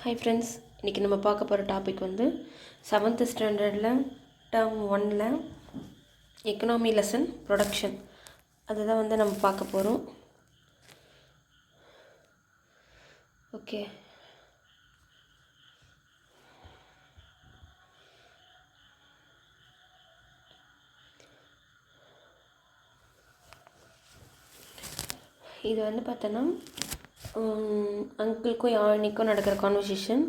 Hi friends, இன்றைக்கி நம்ம பார்க்க போகிற டாபிக் வந்து 7th ஸ்டாண்டர்டில் டேர்ம் 1ல் எக்கனாமி லெசன் ப்ரொடக்ஷன். அதுதான் வந்து நம்ம பார்க்க போகிறோம். ஓகே, இது வந்து பார்த்தோன்னா அங்கிளுக்கும் யாழ்னிக்கும் நடக்கிற கான்வர்சேஷன்.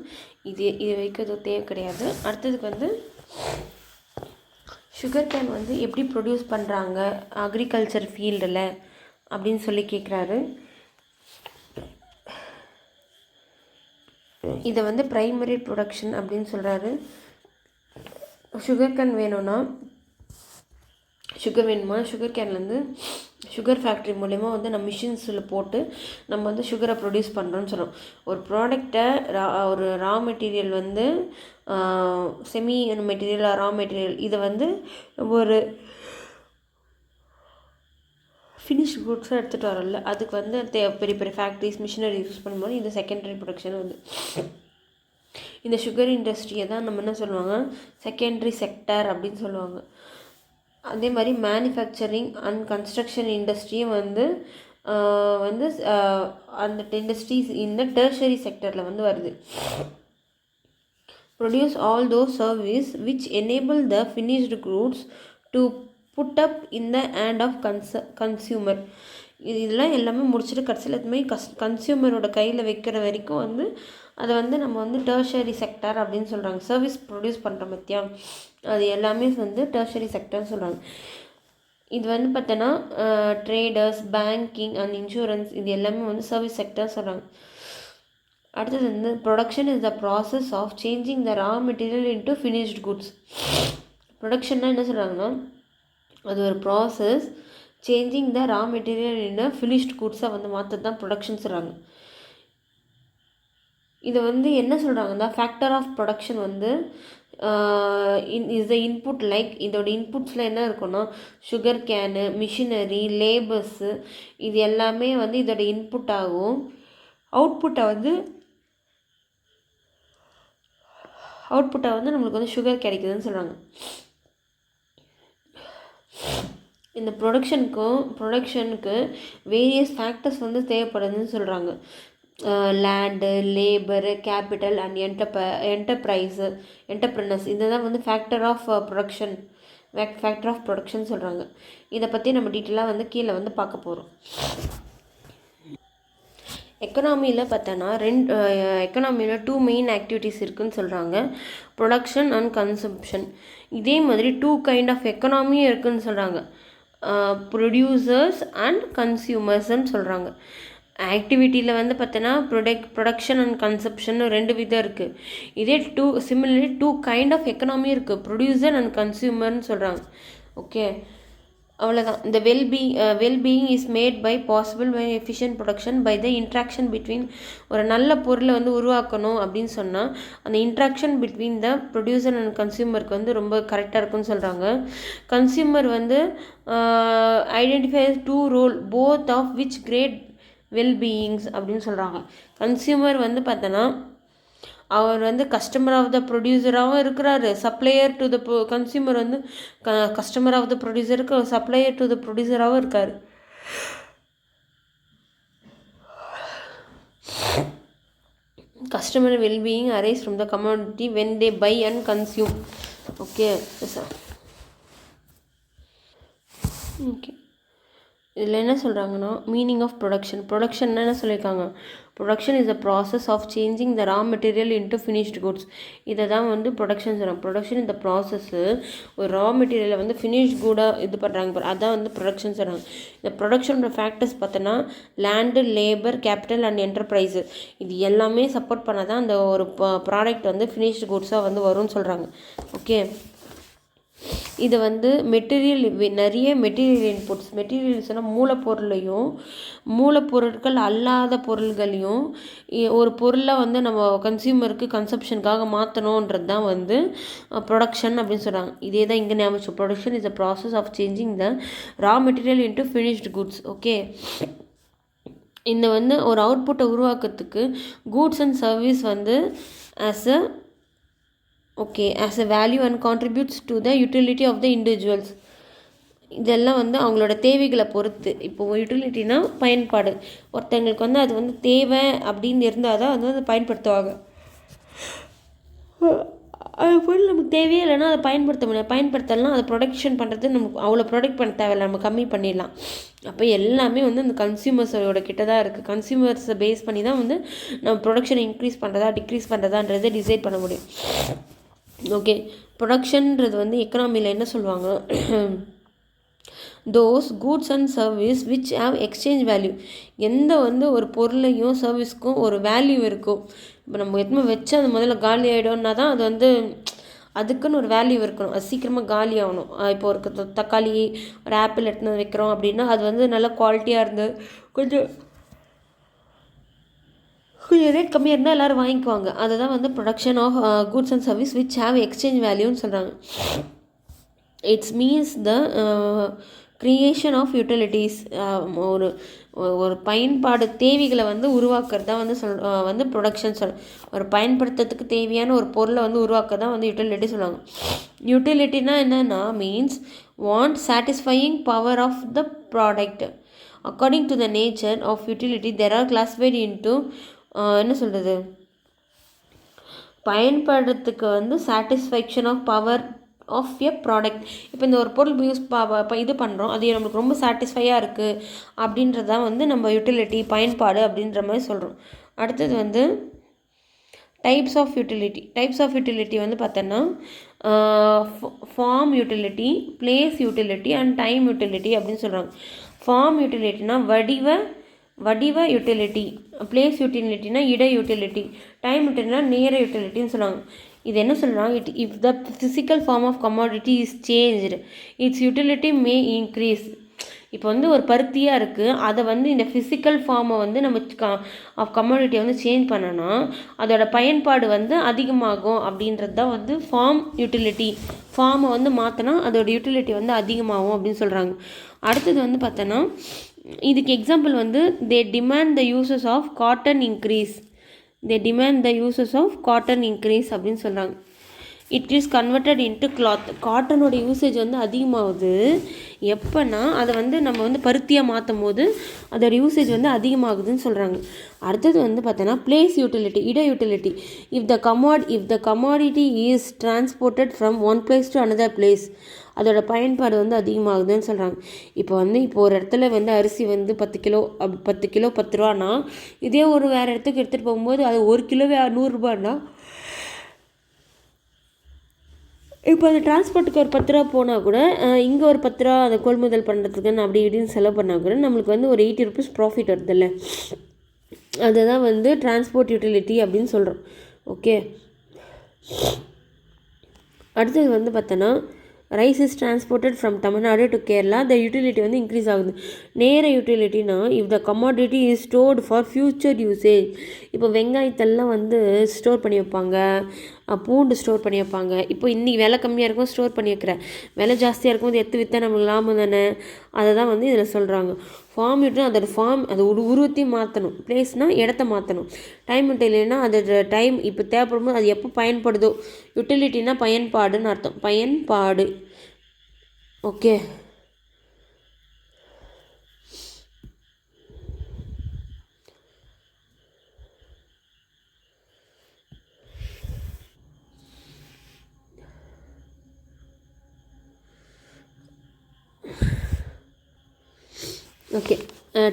இது வரைக்கும் எதுவும் தேவை கிடையாது. அடுத்ததுக்கு வந்து சுகர் கேன் வந்து எப்படி ப்ரொடியூஸ் பண்ணுறாங்க அக்ரிகல்ச்சர் ஃபீல்டில் அப்படின்னு சொல்லி கேட்குறாரு. இதை வந்து ப்ரைமரி ப்ரொடக்ஷன் அப்படின்னு சொல்கிறாரு. சுகர் கேன் வேணும்னா சுகர் கேன்லேருந்து சுகர் ஃபேக்ட்ரி மூலயமா வந்து நம்ம மிஷின்ஸில் போட்டு நம்ம வந்து சுகரை ப்ரொடியூஸ் பண்ணுறோன்னு சொல்கிறோம். ஒரு ப்ராடக்டை ஒரு ரா மெட்டீரியல் வந்து செமி மெட்டீரியல் ரா மெட்டீரியல் இதை வந்து ஒரு ஃபினிஷ் குட்ஸாக எடுத்துகிட்டு வரோம்ல, அதுக்கு வந்து பெரிய பெரிய ஃபேக்ட்ரிஸ் மிஷினரி யூஸ் பண்ணும்போது இந்த செகண்டரி ப்ரொடக்ஷன் வந்து இந்த சுகர் இண்டஸ்ட்ரியை தான் நம்ம என்ன சொல்லுவாங்க, செகண்டரி செக்டர் அப்படின்னு சொல்லுவாங்க. அதே மாதிரி மேனுஃபேக்சரிங் அண்ட் கன்ஸ்ட்ரக்ஷன் இண்டஸ்ட்ரியும் வந்து அந்த இண்டஸ்ட்ரீஸ் இந்த டெர்ஷரி செக்டரில் வந்து வருது. Produce all those service which enable the finished goods to put up in the hand of consumer. இதெல்லாம் எல்லாமே முடிச்சுட்டு கடைசியில் எதுவுமே கன்சியூமரோட கையில் வைக்கிற வரைக்கும் வந்து அதை வந்து நம்ம வந்து டெர்ஷரி செக்டர் அப்படின்னு சொல்கிறாங்க. சர்வீஸ் ப்ரொடியூஸ் பண்ணுற மத்தியா அது எல்லாமே வந்து டெர்ஷரி செக்டர்னு சொல்கிறாங்க. இது வந்து பார்த்தோன்னா ட்ரேடர்ஸ், பேங்கிங் அண்ட் இன்சூரன்ஸ் இது எல்லாமே வந்து சர்வீஸ் செக்டர் சொல்கிறாங்க. அடுத்தது வந்து production is the process of changing the raw material into finished goods. ப்ரொடக்ஷன்னா என்ன சொல்கிறாங்கன்னா அது ஒரு process, changing the raw material in finished குட்ஸை வந்து மாற்றது தான் ப்ரொடக்ஷன் சொல்கிறாங்க. இதை வந்து என்ன சொல்கிறாங்கன்னா ஃபேக்டர் ஆஃப் ப்ரொடக்ஷன் வந்து இஸ் த இன்புட். லைக் இதோட இன்புட்ஸில் என்ன இருக்குன்னா சுகர் கேனு, மிஷினரி, லேபர்ஸு இது எல்லாமே வந்து இதோட இன்புட் ஆகும். அவுட்புட்டை வந்து நம்மளுக்கு வந்து சுகர் கிடைக்குதுன்னு சொல்கிறாங்க. இந்த ப்ரொடக்ஷனுக்கு வேரியஸ் ஃபேக்டர்ஸ் வந்து தேவைப்படுதுன்னு சொல்கிறாங்க. Land, labour, capital and entrepreneurs இதுதான் வந்து ஃபேக்டர் ஆஃப் ப்ரொடக்ஷன் சொல்கிறாங்க. இதை பற்றி நம்ம டீட்டெயிலாக வந்து கீழே வந்து பார்க்க போகிறோம். எக்கனாமியில் பார்த்தோன்னா எக்கனாமியில் 2 மெயின் ஆக்டிவிட்டீஸ் இருக்குதுன்னு சொல்கிறாங்க, ப்ரொடக்ஷன் அண்ட் கன்சம்ப்ஷன். இதே மாதிரி 2 கைண்ட் ஆஃப் எக்கனாமியும் இருக்குதுன்னு சொல்கிறாங்க, ப்ரொடியூசர்ஸ் அண்ட் கன்சியூமர்ஸ்ன்னு சொல்கிறாங்க. ஆக்டிவிட்டியில் வந்து பார்த்தோன்னா ப்ரொடக்ஷன் அண்ட் கன்சப்ஷன் 2 விதம் இருக்குது. இதே சிமிலர்லி 2 கைண்ட் ஆஃப் எக்கனாமி இருக்குது, ப்ரொடியூசர் அண்ட் கன்சியூமர்னு சொல்கிறாங்க. ஓகே, அவ்வளோதான். இந்த wellbeing is made by possible by efficient production by the interaction between. ஒரு நல்ல பொருளை வந்து உருவாக்கணும் அப்படின்னு சொன்னால் அந்த interaction between the producer and கன்சியூமருக்கு வந்து ரொம்ப கரெக்டாக இருக்குன்னு சொல்கிறாங்க. கன்சியூமர் வந்து identifies 2 role both of which great wellbeings அப்படின்னு சொல்கிறாங்க. கன்சியூமர் வந்து பார்த்தோன்னா அவர் வந்து கஸ்டமர் ஆஃப் த ப்ரொடியூசராகவும் இருக்கிறாரு, சப்ளையர் டு த கன்சியூமர் வந்து கஸ்டமர் ஆஃப் த ப்ரொடியூசருக்கு சப்ளையர் டு த ப்ரொடியூசராகவும் இருக்கார். Customer wellbeing arise from the community when they buy and consume. Okay, இதில் என்ன சொல்கிறாங்கன்னா மீனிங் ஆஃப் ப்ரொடக்ஷன் என்ன சொல்லியிருக்காங்க, production is the process of changing the raw material into finished goods. இதை தான் வந்து ப்ரொடக்ஷன் சொல்கிறாங்க. ப்ரொடக்ஷன் இந்த ப்ராசஸ்ஸு ஒரு ரா மெட்டீரியலை வந்து ஃபினிஷ் குடாக இது பண்ணுறாங்க, அதான் வந்து ப்ரொடக்ஷன் சொல்கிறாங்க. இந்த ப்ரொடக்ஷனோட ஃபேக்டர்ஸ் பார்த்தோன்னா land, labour, capital and enterprise இது எல்லாமே சப்போர்ட் பண்ணால் தான் அந்த ஒரு ப்ராடக்ட் வந்து ஃபினிஷ்டு குட்ஸாக வந்து வரும்னு சொல்கிறாங்க. ஓகே, இதை வந்து நிறைய மெட்டீரியல் இன்புட்ஸ், மெட்டீரியல்ஸ்னால் மூலப்பொருட்கள் அல்லாத பொருள்களையும் ஒரு பொருளை வந்து நம்ம கன்சியூமருக்கு கன்சப்ஷனுக்காக மாற்றணுன்றது தான் வந்து ப்ரொடக்ஷன் அப்படின்னு சொல்கிறாங்க. இதே தான் இங்கே ஞாபகம். Production is the process of changing the raw material into finished goods. Okay, இந்த வந்து ஒரு அவுட்புட்டை உருவாக்குறதுக்கு கூட்ஸ் அண்ட் சர்வீஸ் வந்து as a value and contributes to the utility of the individuals. இதெல்லாம் வந்து அவங்களோட தேவைகளை பொறுத்து. இப்போது யூட்டிலிட்டினா பயன்பாடு, ஒருத்தங்களுக்கு வந்து அது வந்து தேவை அப்படின்னு இருந்தால் தான் அது வந்து பயன்படுத்துவாங்க. அது பொருள் நமக்கு தேவையே இல்லைன்னா அதை பயன்படுத்த முடியாது. பயன்படுத்தலாம், அதை ப்ரொடக்ஷன் பண்ணுறது நமக்கு அவ்வளோ ப்ரொடக்ட் பண்ண தேவையில்லை, நம்ம கம்மி பண்ணிடலாம். அப்போ எல்லாமே வந்து அந்த கன்சியூமர்ஸோட கிட்ட தான் இருக்குது. கன்சியூமர்ஸை பேஸ் பண்ணி தான் வந்து நம்ம ப்ரொடக்ஷனை இன்க்ரீஸ் பண்ணுறதா டிக்ரீஸ் பண்ணுறதான்றதை டிசைட் பண்ண முடியும். ஓகே, ப்ரொடக்ஷன்ன்றது வந்து எக்கனாமியில் என்ன சொல்லுவாங்க, those goods and service which have exchange value. எந்த வந்து ஒரு பொருளையும் சர்வீஸ்க்கும் ஒரு வேல்யூ இருக்கும். இப்போ நம்ம எதுவுமே வச்சு அது முதல்ல காலி ஆகிடும்னா தான் அது வந்து அதுக்குன்னு ஒரு வேல்யூ இருக்கணும், அது சீக்கிரமாக காலி ஆகணும். இப்போ ஒரு தக்காளி ஒரு ஆப்பிள் எடுத்துன்னு வைக்கிறோம் அப்படின்னா அது வந்து நல்ல குவாலிட்டியாக இருந்து கொஞ்சம் ரேட் கம்மியாக இருந்தால் எல்லோரும் வாங்கிக்குவாங்க. அதுதான் வந்து production of goods and service which have exchange வேல்யூன்னு சொல்கிறாங்க. It's means the creation of utilities. ஒரு ஒரு பயன்பாடு தேவைகளை வந்து உருவாக்குறது தான் வந்து ப்ரொடக்ஷன் ஒரு பயன்படுத்துறதுக்கு தேவையான ஒரு பொருளை வந்து உருவாக்குறது தான் வந்து யூட்டிலிட்டி சொல்லுவாங்க. யூட்டிலிட்டினா என்னென்னா means want satisfying power of the product. According to the nature of utility there are classified into என்ன சொல்கிறது, பயன்படுறதுக்கு வந்து satisfaction of power of a product. இப்போ இந்த ஒரு பொருள் இது பண்ணுறோம், அது நம்மளுக்கு ரொம்ப சாட்டிஸ்ஃபையாக இருக்குது அப்படின்றதான் வந்து நம்ம யூட்டிலிட்டி பயன்பாடு அப்படின்ற மாதிரி சொல்கிறோம். அடுத்தது வந்து types of utility. Types of utility வந்து பார்த்தோன்னா form utility, place utility and time utility அப்படின்னு சொல்கிறாங்க. ஃபார்ம் யூட்டிலிட்டினா வடிவ யூட்டிலிட்டி, பிளேஸ் யூட்டிலிட்டினா இட யூட்டிலிட்டி, டைம் யூட்டிலிட்டினா நேர யூட்டிலிட்டின்னு சொல்லுவாங்க. இது என்ன சொல்கிறாங்க, if the physical form of commodity is changed its utility may increase. இப்போ வந்து ஒரு பருத்தியாக இருக்குது, அதை வந்து இந்த ஃபிசிக்கல் ஃபார்மை வந்து நம்ம ஆஃப் கமாடிட்டியை வந்து சேஞ்ச் பண்ணோன்னா அதோட பயன்பாடு வந்து அதிகமாகும் அப்படின்றது தான் வந்து ஃபார்ம் யூட்டிலிட்டி. ஃபார்மை வந்து மாற்றினா அதோட யூட்டிலிட்டி வந்து அதிகமாகும் அப்படின்னு சொல்கிறாங்க. அடுத்தது வந்து பார்த்தோன்னா இதுக்கு எக்ஸாம்பிள் வந்து they demand the uses of cotton increase. அப்படின்னு சொல்கிறாங்க. It is converted into cloth. காட்டனோட யூசேஜ் வந்து அதிகமாகுது எப்போனா அதை வந்து நம்ம வந்து பருத்தியாக மாற்றும் போது அதோட யூசேஜ் வந்து அதிகமாகுதுன்னு சொல்கிறாங்க. அடுத்தது வந்து பார்த்தோன்னா பிளேஸ் யூட்டிலிட்டி, இட utility. If the commodity is transported from one place to another place, அதோட பயன்பாடு வந்து அதிகமாகுதுன்னு சொல்கிறாங்க. இப்போ ஒரு இடத்துல வந்து அரிசி வந்து 10 கிலோ 10 ரூபானா, இதே ஒரு வேறு இடத்துக்கு எடுத்துகிட்டு போகும்போது அது 1 கிலோவே 100 ரூபான்னா, இப்போ அந்த டிரான்ஸ்போர்ட்டுக்கு ஒரு 10 ரூபா போனால் கூட இங்கே ஒரு 10 ரூபா அதை கொள்முதல் பண்ணுறதுக்குன்னு அப்படி இப்படின்னு செலவு பண்ணால் கூட நம்மளுக்கு வந்து ஒரு 80 rupees ப்ராஃபிட் வருதில்ல, அதுதான் வந்து டிரான்ஸ்போர்ட் யூட்டிலிட்டி அப்படின்னு சொல்கிறோம். ஓகே, அடுத்தது வந்து பார்த்தோன்னா rice is transported from Tamil Nadu to Kerala, the utility வந்து இன்க்ரீஸ் ஆகுது. நேர யூட்டிலிட்டினா if the commodity is stored for future usage. இப்போ வெங்காயத்தெல்லாம் வந்து ஸ்டோர் பண்ணி வைப்பாங்க, பூண்டு ஸ்டோர் பண்ணி வைப்பாங்க. இப்போ இன்றைக்கி விலை கம்மியாக இருக்கும் ஸ்டோர் பண்ணி வைக்கிறேன், விலை ஜாஸ்தியாக இருக்கும்போது எடுத்து விற்றா நம்மளுக்கு லாபம் தானே, அதை தான் வந்து இதில் சொல்கிறாங்க. ஃபார்ம் யூட்டினா அதோட அது உருவத்தையும் மாற்றணும், பிளேஸ்னால் இடத்த மாற்றணும், டைம் யூட்டிலிட்டினா அதோட டைம் இப்போ தேவைப்படும்போது அது எப்போ பயன்படுதோ. யூட்டிலிட்டினா பயன்பாடுன்னு அர்த்தம், பயன்பாடு. Okay,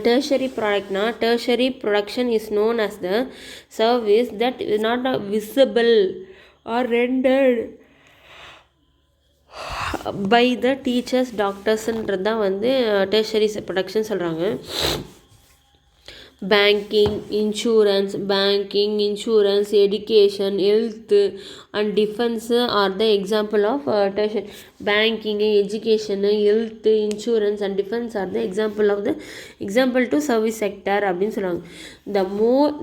tertiary production is known as the service that is not visible or rendered by the teachers, doctorsன்றது தான் வந்து tertiary production சொல்கிறாங்க. Banking, insurance, education, health and defense are the example of tertiary. Banking, education, health, insurance and defense are the example to service sector அப்படின்னு சொல்லுவாங்க.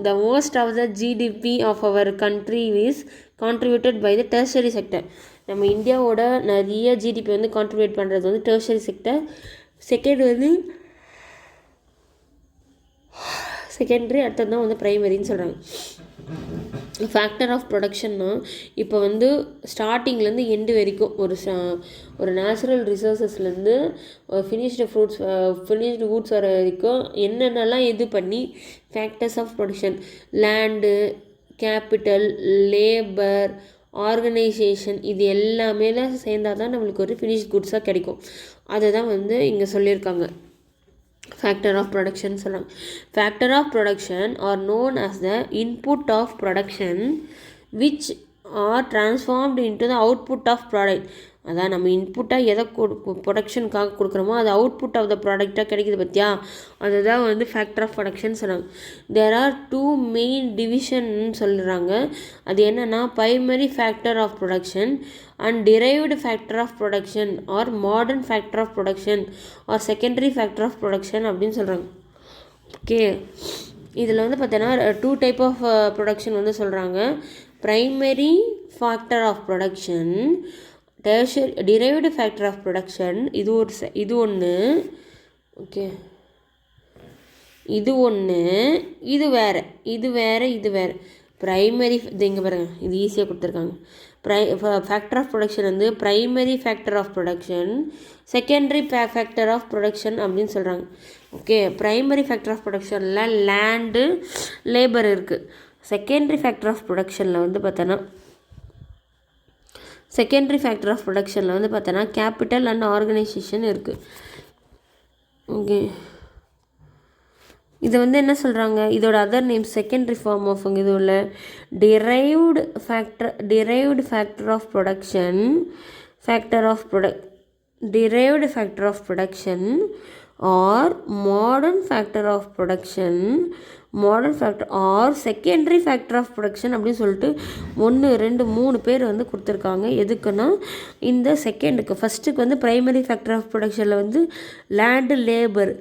The most of the GDP of our country is contributed by the tertiary sector. நம்ம இந்தியாவோட நிறைய GDP வந்து contribute பண்ணுறது வந்து tertiary sector. Second வந்து secondary, அடுத்தது தான் வந்து ப்ரைமரின்னு சொல்கிறாங்க. ஃபேக்டர் ஆஃப் ப்ரொடக்ஷன்னா இப்போ வந்து ஸ்டார்டிங்லேருந்து எண்டு வரைக்கும் ஒரு நேச்சுரல் ரிசோர்ஸஸ்லேருந்து ஃபினிஷ்டு வுட்ஸ் வர வரைக்கும் என்னென்னலாம் இது பண்ணி factors of production, land, capital, labour, organisation, இது எல்லாமே சேர்ந்தால் தான் நம்மளுக்கு ஒரு ஃபினிஷ்ட் குட்ஸாக கிடைக்கும். அதை தான் வந்து இங்கே சொல்லியிருக்காங்க. Factor of production சொல்கிறாங்க. Factor of production are known as the input of production which are transformed into the output of product. அதான் நம்ம இன்புட்டாக எதை ப்ரொடக்ஷனுக்காக கொடுக்குறோமோ அது அவுட்புட் ஆஃப் த ப்ராடக்டாக கிடைக்குது பார்த்தியா, அதுதான் வந்து ஃபேக்டர் ஆஃப் ப்ரொடக்ஷன் சொன்னாங்க. தேர் ஆர் 2 மெயின் டிவிஷன் சொல்கிறாங்க. அது என்னென்னா primary factor of production and derived factor of production or modern factor of production or secondary factor of production அப்படின்னு சொல்கிறாங்க. ஓகே, இதில் வந்து பார்த்தோன்னா 2 டைப் ஆஃப் ப்ரொடக்ஷன் வந்து சொல்கிறாங்க. Primary factor of production, derived factor of production, இது ஒன்று. Okay, இது ஒன்று, இது வேறு. ப்ரைமரி, இது இங்கே பாருங்கள், இது ஈஸியாக கொடுத்துருக்காங்க. ஃபேக்டர் ஆஃப் ப்ரொடக்ஷன் வந்து primary factor of production, secondary factor of production அப்படின்னு சொல்கிறாங்க. ஓகே, ப்ரைமரி ஃபேக்டர் ஆஃப் ப்ரொடக்ஷனில் லேண்டு, லேபர் இருக்குது. செகண்டரி ஃபேக்டர் ஆஃப் ப்ரொடக்ஷனில் வந்து பார்த்தோன்னா கேபிட்டல் அண்ட் ஆர்கனைசேஷன் இருக்குது. ஓகே, இது வந்து என்ன சொல்கிறாங்க, இதோட other name secondary form of இது உள்ள derived factor of production or modern factor of production or secondary factor of production அப்படின்னு சொல்லிட்டு 1 2 3 பேர் வந்து கொடுத்துருக்காங்க. எதுக்குன்னா இந்த செகண்டுக்கு, ஃபஸ்ட்டுக்கு வந்து ப்ரைமரி ஃபேக்டர் ஆஃப் ப்ரொடக்ஷனில் வந்து லேண்டு, லேபர்,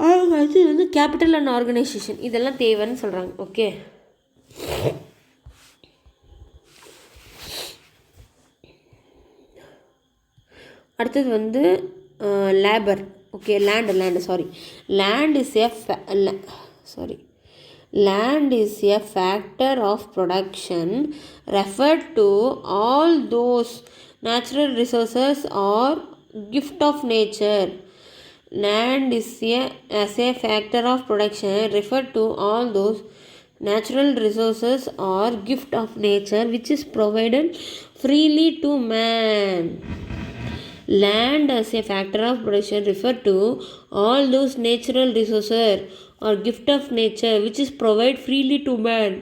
அது வந்து கேபிட்டல் அண்ட் ஆர்கனைசேஷன் இதெல்லாம் தேவைன்னு சொல்கிறாங்க. ஓகே, அடுத்தது வந்து labour. Okay, land is a factor of production referred to all those natural resources or gift of nature. Land is as a factor of production referred to all those natural resources or gift of nature which is provided freely to man. Land as a factor of production refer to all those natural resources or gift of nature which is provided freely to man.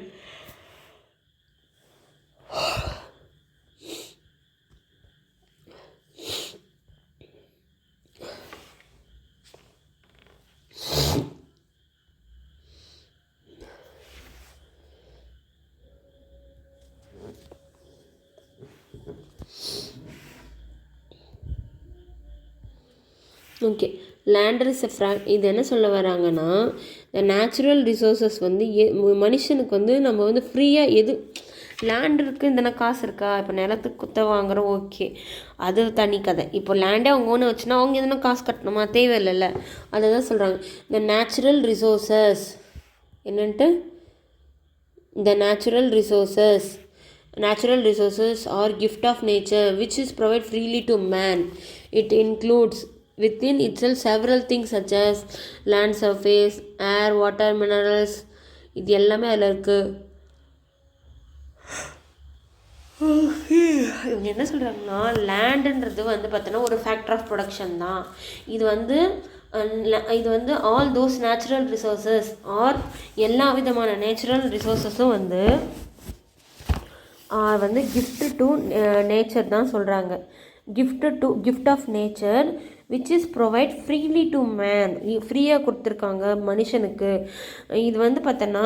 Okay, lander is இது என்ன சொல்ல வராங்கன்னா, இந்த natural resources வந்து மனுஷனுக்கு வந்து நம்ம வந்து ஃப்ரீயாக எது லேண்ட் இருக்குது, இந்த காசு இருக்கா, இப்போ நிலத்துக்கு குத்த வாங்குகிறோம், ஓகே, அது தனி கதை. இப்போ லேண்டே அவங்க ஒன்று வச்சுன்னா அவங்க எதுனா காசு கட்டணுமா, தேவையில்லைல்ல. அதை தான் சொல்கிறாங்க. இந்த natural resources the natural resources are gift of nature which is provided freely to man. It includes within itself several things such as land surface, air, water, minerals. இது எல்லாமே அதில் இருக்குது. இவங்க என்ன சொல்கிறாங்கன்னா, லேண்டுன்றது வந்து பார்த்தோன்னா ஒரு ஃபேக்டர் ஆஃப் ப்ரொடக்ஷன் தான். இது வந்து all those natural resources R எல்லா விதமான நேச்சுரல் ரிசோர்ஸஸும் வந்து கிஃப்ட் டு நேச்சர் தான் சொல்கிறாங்க. Gift of nature which is provide freely to man, ஃப்ரீயாக கொடுத்துருக்காங்க மனுஷனுக்கு. இது வந்து பார்த்தோன்னா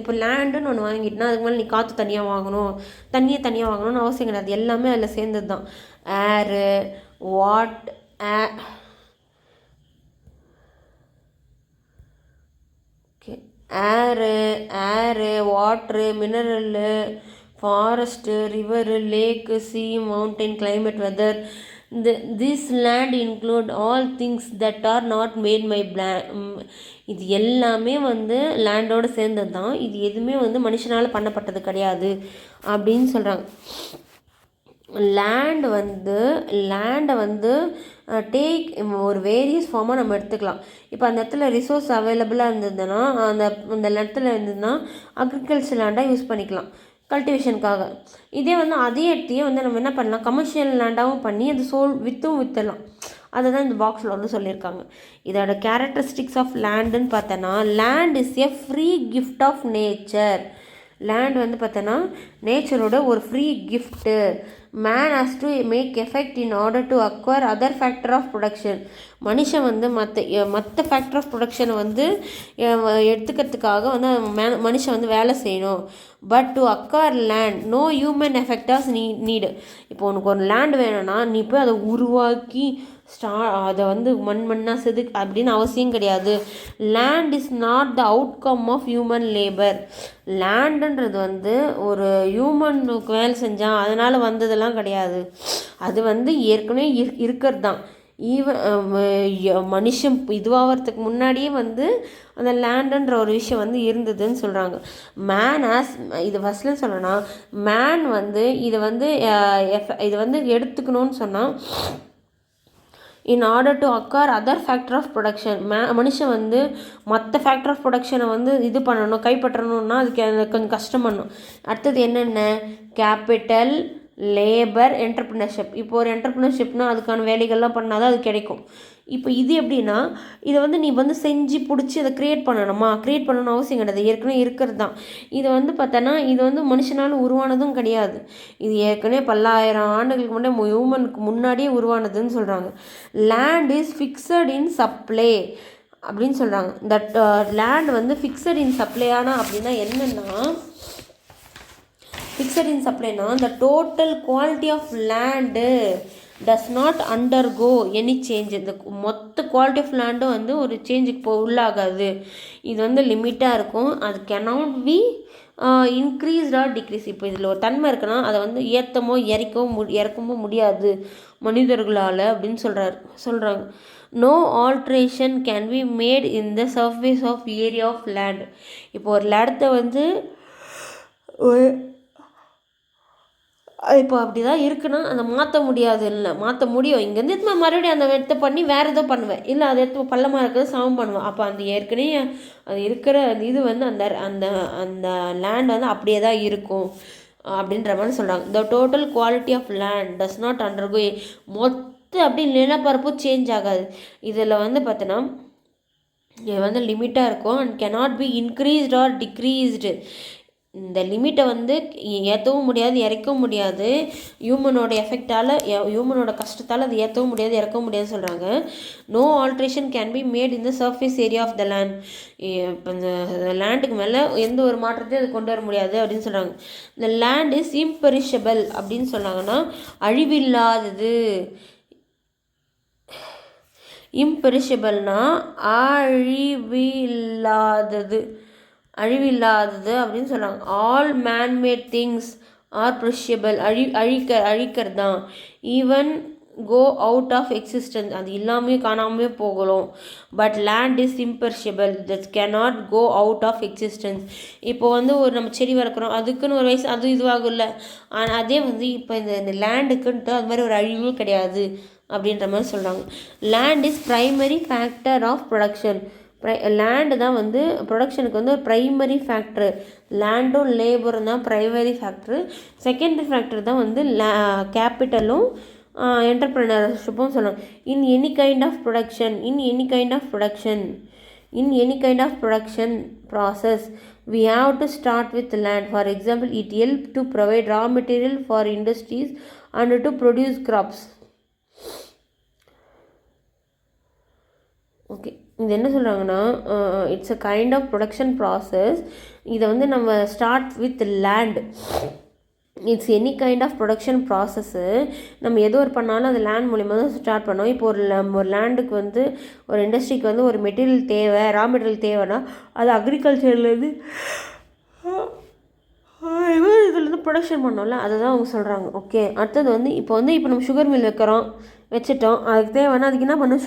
இப்போ லேண்டுன்னு ஒன்று வாங்கிட்டுனா அதுக்கு மேலே நீ காற்று தனியாக வாங்கணும்னு அவசியம் கிடையாது. எல்லாமே அதில் சேர்ந்தது தான். Air, water, mineral, forest, river, lake, sea, mountain, climate, weather, this land include all things that are not made my இது எல்லாமே வந்து லேண்டோடு சேர்ந்தது தான், இது எதுவுமே வந்து மனுஷனால் பண்ணப்பட்டது கிடையாது அப்படின்னு சொல்கிறாங்க. லேண்டை வந்து டேக் ஒரு வேரியஸ் ஃபார்மாக நம்ம எடுத்துக்கலாம். இப்போ அந்த இடத்துல ரிசோர்ஸ் அவைலபிளாக இருந்ததுன்னா அந்த இடத்துல இருந்ததுன்னா அக்ரிகல்ச்சர் லேண்டாக யூஸ் பண்ணிக்கலாம் கல்டிவேஷனுக்காக. இதே வந்து அதே இடத்தையே வந்து நம்ம என்ன பண்ணலாம், கமர்ஷியல் லேண்டாகவும் பண்ணி அது விற்றலாம். அதை தான் இந்த பாக்ஸில் வந்து சொல்லியிருக்காங்க. இதோட கேரக்டரிஸ்டிக்ஸ் ஆஃப் லேண்டுன்னு பார்த்தோன்னா, land is a free gift of nature. Land வந்து பார்த்தோன்னா நேச்சரோட ஒரு free gift. Man has to make effect in order to acquire other factor of production. மனுஷன் வந்து மற்ற ஃபேக்டர் ஆஃப் ப்ரொடக்ஷனை வந்து எடுத்துக்கிறதுக்காக வந்து மனுஷன் வந்து வேலை செய்யணும். But to acquire land no human efforts need. இப்போ உனக்கு ஒரு லேண்ட் வேணும்னா நீ போய் அதை உருவாக்கி அதை வந்து மண்ணாக செதுக்கு அப்படின்னு அவசியம் கிடையாது. Land is not the outcome of human labour. லேண்டுன்றது வந்து ஒரு ஹியூமனுக்கு வேலை செஞ்சான் அதனால் வந்ததெல்லாம் கிடையாது. அது வந்து ஏற்கனவே இருக்கிறது தான். மனுஷன் இதுவாகிறதுக்கு முன்னாடியே வந்து அந்த லேண்டுன்ற ஒரு விஷயம் வந்து இருந்ததுன்னு சொல்கிறாங்க. மேன் இது ஃபஸ்ட்ல சொல்லணும்னா, மேன் வந்து இதை வந்து எடுத்துக்கணும்னு சொன்னால் in order to acquire other factor of production. மனுஷன் வந்து மற்ற ஃபேக்டர் ஆஃப் ப்ரொடக்ஷனை வந்து இது பண்ணணும், கைப்பற்றணும்னா அதுக்கு கொஞ்சம் கஷ்டம் பண்ணணும். அடுத்தது என்னென்ன, கேபிட்டல், லேபர், என்டர்ப்ரினர்ஷிப். இப்போ ஒரு என்டர்ப்ரினர்ஷிப்னால் அதுக்கான வேலைகள்லாம் பண்ணால் தான் அது கிடைக்கும். இப்போ இது எப்படின்னா, இதை வந்து நீ வந்து செஞ்சு பிடிச்சி அதை க்ரியேட் பண்ணணும்னு அவசியம் கிடையாது, ஏற்கனவே இருக்கிறது தான். இது வந்து பார்த்தோன்னா இது வந்து மனுஷனால் உருவானதும் கிடையாது. இது ஏற்கனவே பல்லாயிரம் ஆண்டுகளுக்கு முன்னாடி ஹியூமனுக்கு முன்னாடியே உருவானதுன்னு சொல்கிறாங்க. Land is fixed in supply அப்படின்னு சொல்கிறாங்க. தட் லேண்ட் வந்து ஃபிக்ஸட் இன் சப்ளையானா அப்படின்னா என்னென்னா, ஃபிக்ஸட் இன் சப்ளைனா the total quality of land does not undergo any change. இந்த மொத்த குவாலிட்டி ஆஃப் லேண்டும் வந்து ஒரு சேஞ்சுக்கு உள்ளாகாது. இது வந்து லிமிட்டாக இருக்கும். அது cannot be increased or decreased. இப்போ இதில் ஒரு தன்மை இருக்குன்னா அதை வந்து இறக்கவோ முடியாது மனிதர்களால் அப்படின்னு சொல்கிறாங்க. No alteration can be made in the surface of area of land. இப்போ ஒரு இடத்த வந்து இப்போ அப்படி தான் இருக்குன்னா அதை மாற்ற முடியாது. இல்லை மாற்ற முடியும், இங்கேருந்து மறுபடியும் அந்த இடத்த பண்ணி வேறு எதோ பண்ணுவேன், இல்லை அதை எடுத்து பள்ளமாக இருக்கிறது சமம் பண்ணுவேன். அப்போ அந்த ஏற்கனவே அது இருக்கிற இது வந்து அந்த அந்த அந்த லேண்ட் வந்து அப்படியே தான் இருக்கும் அப்படின்ற மாதிரி சொல்கிறாங்க. The total quality of land does not undergo அப்படி நிலப்பரப்பும் சேஞ்ச் ஆகாது. இதில் வந்து பார்த்தோன்னா இது வந்து லிமிட்டாக இருக்கும் and cannot be increased or decreased. இந்த லிமிட்டை வந்து ஏற்றவும் முடியாது, இறக்கவும் முடியாது. ஹியூமனோட ஹியூமனோட கஷ்டத்தால் அது ஏற்றவும் முடியாது, இறக்கவும் முடியாதுன்னு சொல்கிறாங்க. No alteration can be made in the surface area of the land. இப்போ இந்த லேண்டுக்கு மேலே எந்த ஒரு மாற்றத்தையும் அது கொண்டு வர முடியாது அப்படின்னு சொல்கிறாங்க. இந்த லேண்ட் இஸ் இம்பெரிஷபிள் அப்படின்னு சொன்னாங்கன்னா அழிவில்லாதது. இம்பெரிஷபிள்னா அழிவில்லாதது அப்படின்னு சொல்கிறாங்க. All manmade things are perishable. அழிக்கிறது தான். Even go out of existence, அது இல்லாமே காணாமே போகலாம். But land is imperishable, that cannot go out of existence. இப்போ வந்து ஒரு நம்ம செடி வளர்க்குறோம், அதுக்குன்னு ஒரு வயசு அது இதுவாகும்ல. ஆனால் அதே வந்து இப்போ இந்த லேண்டுக்குன்ட்டு அது மாதிரி ஒரு அழிவும் கிடையாது அப்படின்ற மாதிரி சொல்கிறாங்க. Land is primary factor of production. Land தான் வந்து ப்ரொடக்ஷனுக்கு வந்து ஒரு ப்ரைமரி ஃபேக்டரு. லேண்டும் லேபரும் தான் ப்ரைமரி ஃபேக்டரு. செகண்டரி ஃபேக்டர் தான் வந்து கேபிட்டலும் என்டர்ப்ரினர்ஷிப்பும் சொல்லலாம். In any kind of production process we have to start with land. For example, it helps to provide raw material for industries and to produce crops. Okay, இது என்ன சொல்கிறாங்கன்னா, it's a kind of production process. இதை வந்து நம்ம start with land. It's any kind of production process. நம்ம எது ஒரு பண்ணாலும் அது லேண்ட் மூலிமா தான் ஸ்டார்ட் பண்ணோம். இப்போ ஒரு லேண்டுக்கு வந்து ஒரு இண்டஸ்ட்ரிக்கு வந்து ஒரு மெட்டீரியல் தேவை, ரா மெட்டீரியல் தேவைன்னா அது இதுலேருந்து ப்ரொடக்ஷன் பண்ணோம்ல அதை தான் அவங்க சொல்கிறாங்க. ஓகே, அடுத்தது வந்து இப்போ நம்ம சுகர் மில் வச்சிட்டோம். அதுக்கு தேவைன்னா அதுக்கு என்ன பண்ணணும்,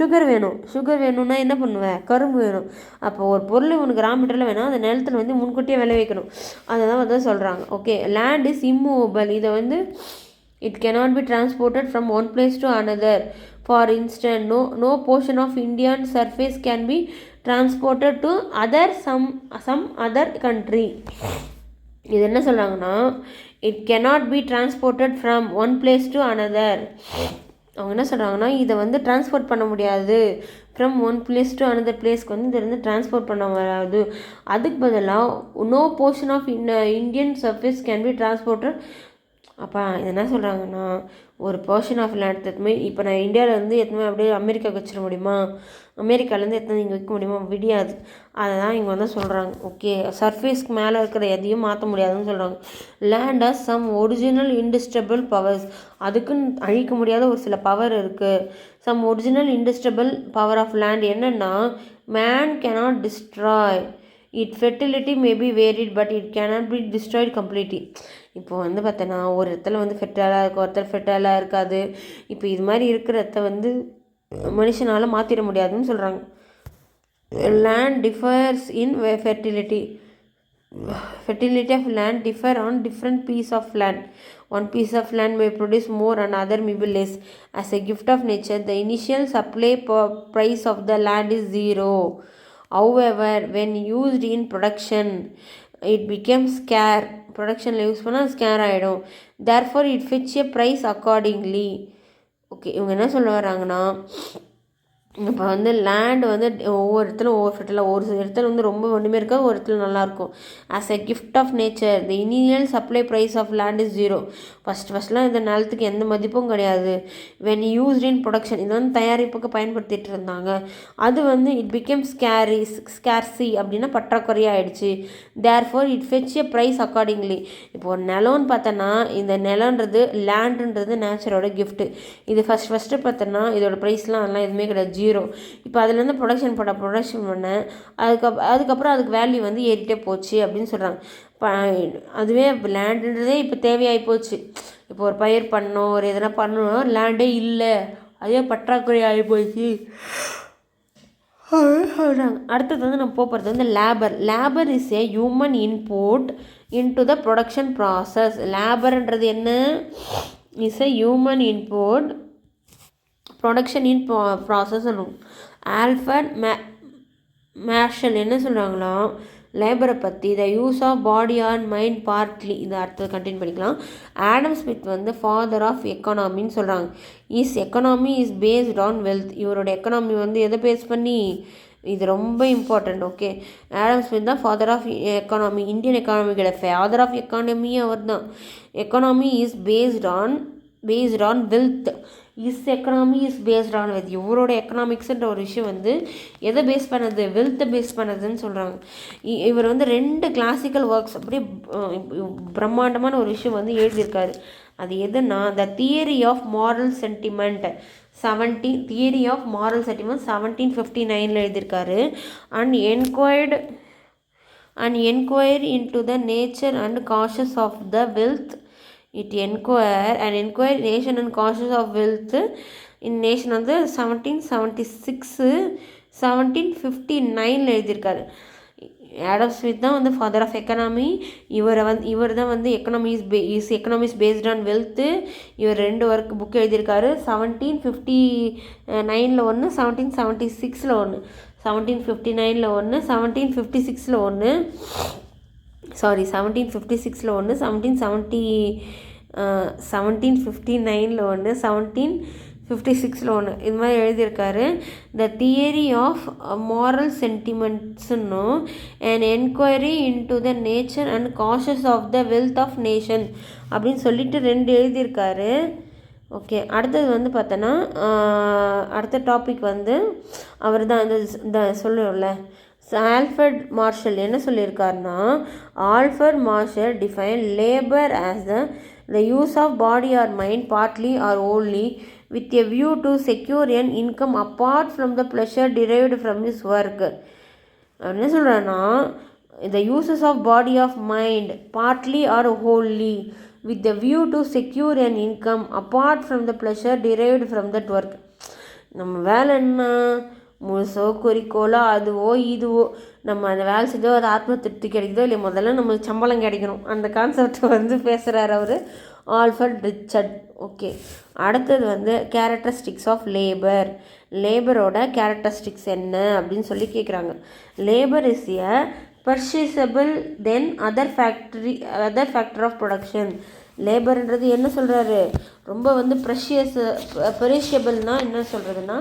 சுகர் வேணும்னா என்ன பண்ணுவேன், கரும்பு வேணும். அப்போ ஒரு பொருள் உனக்கு ரா மெட்டீரியல் வேணால் அந்த நிலத்தில் வந்து முன்கூட்டியே விளைவிக்கணும். அதை தான் வந்து சொல்கிறாங்க. Okay, land is immovable. இதை வந்து it cannot be transported from one place to another. For instance, no portion of Indian surface can be transported to some other country. இது என்ன சொல்கிறாங்கன்னா, it cannot be transported from one place to another. அவங்க என்ன சொல்கிறாங்கன்னா, இதை வந்து transport பண்ண முடியாது. From one place to another பிளேஸ்க்கு வந்து இதை வந்து டிரான்ஸ்போர்ட் பண்ண வராது. அதுக்கு பதிலாக no portion of Indian surface can be transported. அப்போ என்ன சொல்கிறாங்கன்னா, ஒரு போர்ஷன் ஆஃப் லேண்ட் எத்துமே இப்போ நான் இந்தியாவிலேருந்து எத்துமே அப்படியே அமெரிக்காவுக்கு வச்சிட முடியுமா, அமெரிக்காலேருந்து எத்தனை இங்கே வைக்க முடியுமா, முடியாது. அதை தான் இங்கே வந்து சொல்கிறாங்க. ஓகே, சர்ஃபேஸ்க்கு மேலே இருக்கிற எதையும் மாற்ற முடியாதுன்னு சொல்கிறாங்க. Land as some original indestructible powers. அதுக்குன்னு அழிக்க முடியாத ஒரு சில பவர் இருக்குது. Some original indestructible power of land என்னென்னா, man cannot destroy it. Fertility maybe varied but it cannot be destroyed completely. இப்போ வந்து பார்த்தோன்னா ஒரு இடத்துல வந்து ஃபெர்டைலாக இருக்கும், ஒரு இடத்துல ஃபெர்டைலாக இருக்காது. இப்போ இது மாதிரி இருக்கிற இடத்த வந்து மனுஷனால் மாற்றிட முடியாதுன்னு சொல்கிறாங்க. Land differs in fertility of land differ on different piece of land. One piece of land may produce more and other may be less. As a gift of nature, the initial supply price of the land is zero. However, when used in production, it becomes scarce. ப்ரொடக்ஷனில் use பண்ணால் scare ஆகிடும். Therefore it fits a price accordingly. Okay, இவங்க என்ன சொல்ல வராங்கன்னா, இப்போ வந்து land வந்து ஒவ்வொரு இடத்துல ஒவ்வொரு ஃபெர்டிலாக, ஒரு இடத்துல வந்து ரொம்ப ஒன்றுமே இருக்காது, ஒரு இடத்துல நல்லாயிருக்கும். As a gift of nature the initial supply price of land is zero. ஃபஸ்ட்லாம் இந்த நிலத்துக்கு எந்த மதிப்பும் கிடையாது. வென் யூஸ்ட் இன் ப்ரொடக்ஷன், இது வந்து தயாரிப்புக்கு பயன்படுத்திகிட்டு இருந்தாங்க. அது வந்து இட் பிகேம் ஸ்கேர்சி அப்படின்னா பற்றாக்குறையாக ஆகிடுச்சு. Therefore it fetch a price accordingly. இப்போ ஒரு நிலம்னு பார்த்தோன்னா, இந்த நிலன்றது லேண்டுன்றது நேச்சரோட கிஃப்ட்டு. இது ஃபஸ்ட்டு பார்த்தோன்னா இதோட ப்ரைஸ்லாம் அதெல்லாம் எதுவுமே கிடையாது, ஜீரோ. இப்போ அதுலேருந்து ப்ரொடக்ஷன் பண்ணேன், அதுக்கப்புறம் அதுக்கு வேல்யூ வந்து ஏறிட்டே போச்சு அப்படின்னு சொல்கிறாங்க. அதுவே லேண்டுன்றதே இப்போ தேவையாகி போச்சு. இப்போ ஒரு பயிர் பண்ணணும், ஒரு எதனா பண்ணணும், லேண்டே இல்லை, அதே பற்றாக்குறை ஆகி போச்சு சொல்கிறாங்க. அடுத்தது வந்து நம்ம போகிறது வந்து labour is a human input into the production process. லேபர்ன்றது என்ன, is a human input production in process. Alfred Marshall என்ன சொல்கிறாங்களா லேபரை பற்றி, the use of body or mind partly. இதை அடுத்தது கண்டினியூ பண்ணிக்கலாம். ஆடம் ஸ்மித் வந்து ஃபாதர் ஆஃப் எக்கனாமின்னு சொல்கிறாங்க. Economy is based on wealth. இவரோட எக்கனாமி வந்து எதை பேஸ் பண்ணி, இது ரொம்ப இம்பார்ட்டண்ட். ஓகே, ஆடம் ஸ்மித் தான் ஃபாதர் ஆஃப் எக்கனாமி. இந்தியன் எக்கானமியோட ஃபாதர் ஆஃப் எக்கானமியே அவர் தான். Economy is based on wealth. Economy is based on wealth. இவரோட எக்கனாமிக்ஸ்ன்ற ஒரு விஷயம் வந்து எதை பேஸ் பண்ணது, வெல்த்தை பேஸ் பண்ணதுன்னு சொல்கிறாங்க. இவர் வந்து 2 கிளாசிக்கல் ஒர்க்ஸ் அப்படியே பிரம்மாண்டமான ஒரு விஷயம் வந்து எழுதியிருக்காரு. அது எதுனா, the theory of moral sentiment 1759 எழுதியிருக்காரு. And enquiry into the nature and causes of the wealth. It enquire nation and causes of wealth in nation வந்து 1759 எழுதியிருக்காரு. ஆடம் ஸ்மித் தான் வந்து ஃபாதர் ஆஃப் எக்கனாமி. இவர் தான் வந்து எக்கனாமிஸ் பேஸ்ட் ஆன் வெல்த்து. இவர் 2 book எழுதியிருக்காரு. 1759 ஒன்று, 1776 ஒன்று, 1759 ஒன்று, 1756 ஒன்று, 1756 ஒன்று, 1759 ஒன்று, 1756 ஒன்று, இது மாதிரி எழுதியிருக்காரு. த தியரி ஆஃப் மாரல் சென்டிமெண்ட்ஸ்னும் and enquiry into the nature and causes of the wealth of nation அப்படின்னு சொல்லிட்டு 2 எழுதியிருக்காரு. ஓகே, அடுத்தது வந்து பார்த்தோன்னா அடுத்த டாபிக் வந்து அவர் தான் இந்த சொல்லுவோம்ல ஆல்ஃபர்ட் மார்ஷல் என்ன சொல்லியிருக்காருன்னா, Alfred Marshall define labour as the use of body or mind partly or only with a view to secure an income apart from the pleasure derived from his work. என்ன சொல்கிறேன்னா, the uses of body of mind partly or wholly with the view to secure an income apart from the pleasure derived from that work. நம்ம வேலை என்ன முழுசோ குறிக்கோளோ அதுவோ இதுவோ நம்ம அந்த வேலை செஞ்சோ அது ஆத்ம திருப்தி கிடைக்குதோ இல்லை முதல்ல நம்மளுக்கு சம்பளம் கிடைக்கணும் அந்த கான்செப்டை வந்து பேசுகிறார் அவர் ஆல்ஃபர்ட் ரிச்சர்ட். ஓகே, அடுத்தது வந்து கேரக்டரிஸ்டிக்ஸ் ஆஃப் லேபர். லேபரோட கேரக்டரிஸ்டிக்ஸ் என்ன அப்படின்னு சொல்லி கேட்குறாங்க. Labour is a purchasable then other factor of production. லேபர்ன்றது என்ன சொல்கிறாரு, ரொம்ப வந்து பெரிஷபிள்னால் என்ன சொல்கிறதுனா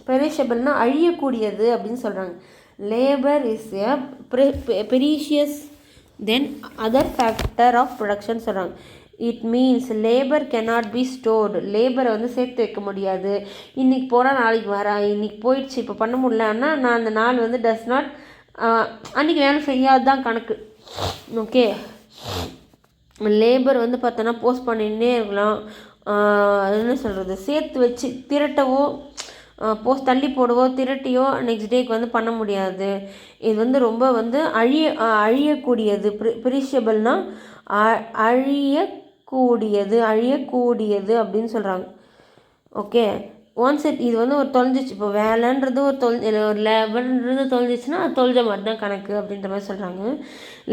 பெரிஷபிள்னா அழியக்கூடியது அப்படின்னு சொல்கிறாங்க. Labour is a perishable then other factor of production சொல்கிறாங்க. It means labour cannot be stored. லேபரை வந்து சேர்த்து வைக்க முடியாது. இன்றைக்கி போனால் நாளைக்கு வரேன், இன்றைக்கி போயிடுச்சு இப்போ பண்ண முடியலன்னா நான் அந்த நாள் வந்து டஸ் நாட் அன்றைக்கி வேலை செய்யாது தான் கணக்கு. ஓகே, லேபர் வந்து பார்த்தோன்னா போஸ்ட் பண்ணின்னே இருக்கலாம். என்ன சொல்கிறது, சேர்த்து வச்சு திரட்டவோ தள்ளி போடவோ திரட்டியோ நெக்ஸ்ட் டேக்கு வந்து பண்ண முடியாது. இது வந்து ரொம்ப வந்து அழியக்கூடியது. பெரிஷபிள்னால் அழியக்கூடியது அப்படின்னு சொல்கிறாங்க. ஓகே, ஒன்ஸ் இது வந்து ஒரு தொலைஞ்சிச்சு, இப்போ வேலைன்றது ஒரு லேபர்ன்றது தொலைஞ்சிச்சுன்னா அது தொலைஞ்ச மாதிரி தான் கணக்கு அப்படின்ற மாதிரி சொல்கிறாங்க.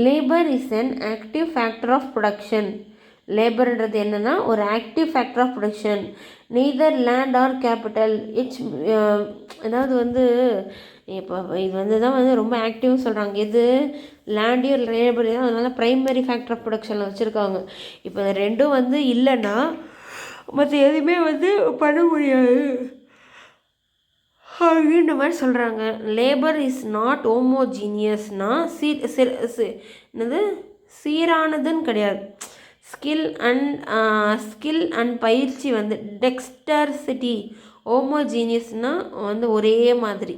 Labour is an active factor of production. லேபர்ன்றது என்னென்னா ஒரு active factor of production. Neither land or capital it's அதாவது வந்து இப்போ இது வந்து தான் வந்து ரொம்ப ஆக்டிவ்னு சொல்கிறாங்க. எது லேண்டையும் லேபரையும் அதனால ப்ரைமரி ஃபேக்டர் ஆஃப் ப்ரொடக்ஷனில் வச்சுருக்காங்க. இப்போ இந்த ரெண்டும் வந்து இல்லைன்னா மற்ற எதுவுமே வந்து பண்ண முடியாது அப்படின்ற மாதிரி சொல்கிறாங்க. லேபர் இஸ் நாட் ஹோமோஜீனியஸ்னால் என்னது சீரானதுன்னு கிடையாது. ஸ்கில் அண்ட் பயிற்சி வந்து டெக்ஸ்டர்சிட்டி. ஹோமோஜீனியஸ்னால் வந்து ஒரே மாதிரி.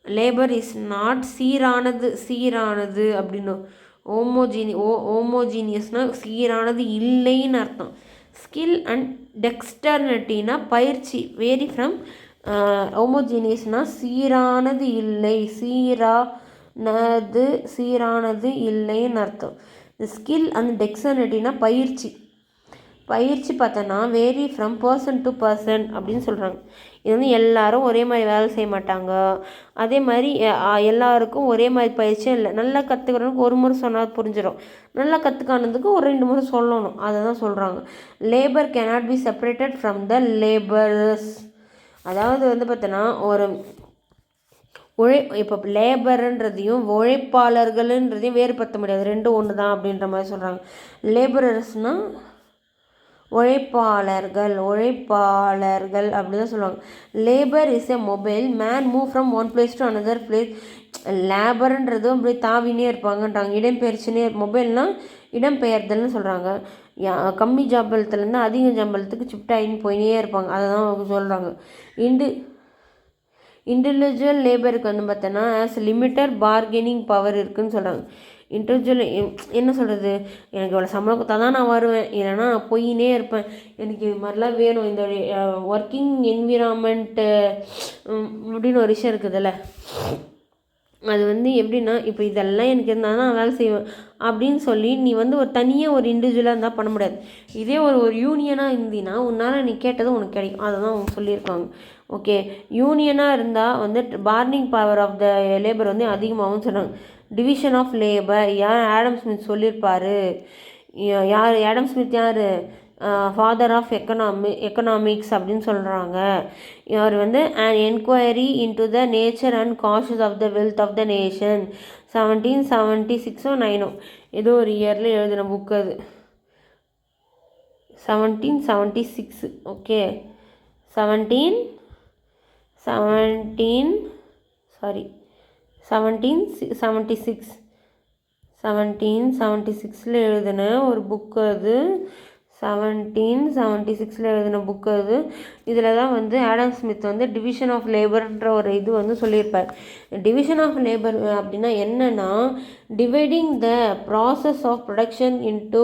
லேபர் இஸ் நாட் சீரானது அப்படின்னு. ஹோமோஜீனியஸ்னால் சீரானது இல்லைன்னு அர்த்தம். ஸ்கில் அண்ட் டெக்ஸ்டர்னிட்டினா பயிற்சி. வேரி ஃப்ரம் ஹோமோஜீனியஸ்னால் சீரானது இல்லைன்னு அர்த்தம். ஸ்கில் அண்ட் டெக்ஸ்டர்னிட்டினா பயிற்சி பார்த்தோன்னா vary from person to person அப்படின்னு சொல்கிறாங்க. இது வந்து எல்லாரும் ஒரே மாதிரி வேலை செய்ய மாட்டாங்க. அதே மாதிரி எல்லாருக்கும் ஒரே மாதிரி பயிற்சியும் இல்லை. நல்லா கற்றுக்கிறவனுக்கு ஒரு முறை சொன்னால் புரிஞ்சிடும். நல்லா கற்றுக்கானதுக்கு ஒரு 2 முறை சொல்லணும். அதை தான் சொல்கிறாங்க. Labour cannot B separated from the labourers. அதாவது வந்து பார்த்தோன்னா ஒரு இப்போ லேபர்ன்றதையும் உழைப்பாளர்கள்ன்றதையும் வேறுபடுத்த முடியாது. ரெண்டும் ஒன்று தான் அப்படின்ற மாதிரி சொல்கிறாங்க. லேபரர்ஸ்னால் உழைப்பாளர்கள் அப்படி தான் சொல்லுவாங்க. Labour is a mobile man move from one place to another place. லேபர்ன்றதும் அப்படி தாவினே இருப்பாங்கன்றாங்க. இடம்பெயர்ச்சினே மொபைல்னால் இடம்பெயர்தல்னு சொல்கிறாங்க. கம்மி சம்பளத்துலேருந்து அதிக சம்பளத்துக்கு ஷிஃப்ட் ஆகின்னு போயினே இருப்பாங்க. அதை தான் அவங்க சொல்கிறாங்க. இண்டிவிஜுவல் லேபருக்கு வந்து பார்த்தோன்னா ஆஸ் லிமிட்டட் பார்கெனிங் பவர் இருக்குதுன்னு சொல்கிறாங்க. இண்டிவிஜுவல் என்ன சொல்கிறது, எனக்கு இவ்வளோ சம்பளம் கொடுத்தா தான் நான் வருவேன், இல்லைனா போயினே இருப்பேன், எனக்கு இது மாதிரிலாம் வேணும், இந்த ஒர்க்கிங் என்விரான்மெண்ட்டு அப்படின்னு ஒரு விஷயம் இருக்குதுல்ல. அது வந்து எப்படின்னா இப்போ இதெல்லாம் எனக்கு இருந்தால் தான் நான் வேலை செய்வேன் அப்படின்னு சொல்லி நீ வந்து ஒரு தனியாக ஒரு இண்டிவிஜுவலாக இருந்தால் பண்ண முடியாது. இதே ஒரு யூனியனாக இருந்தீன்னா உன்னால் நீ கேட்டதும் உனக்கு கிடைக்கும். அதை தான் அவங்க சொல்லியிருக்காங்க. ஓகே, யூனியனாக இருந்தால் வந்து bargaining power of the labour வந்து அதிகமாகவும் சொன்னாங்க. Division of labour Adam Smith சொல்லியிருப்பார். ஆடம் ஸ்மித் யார், ஃபாதர் ஆஃப் எக்கனாமிக்ஸ் அப்படின்னு சொல்கிறாங்க. இவர் வந்து an enquiry into the nature and causes of the wealth of the nation 1776 9 ஏதோ ஒரு இயரில் எழுதின புக் அது. 1776. ஓகே, 1776 எழுதின ஒரு புக்கு அது. 1776 எழுதின புக்கு அது. இதில் தான் வந்து ஆடம் ஸ்மித் வந்து டிவிஷன் ஆஃப் லேபர்ன்ற ஒரு இது வந்து சொல்லியிருப்பார். டிவிஷன் ஆஃப் லேபர் அப்படின்னா என்னென்னா dividing the process of production into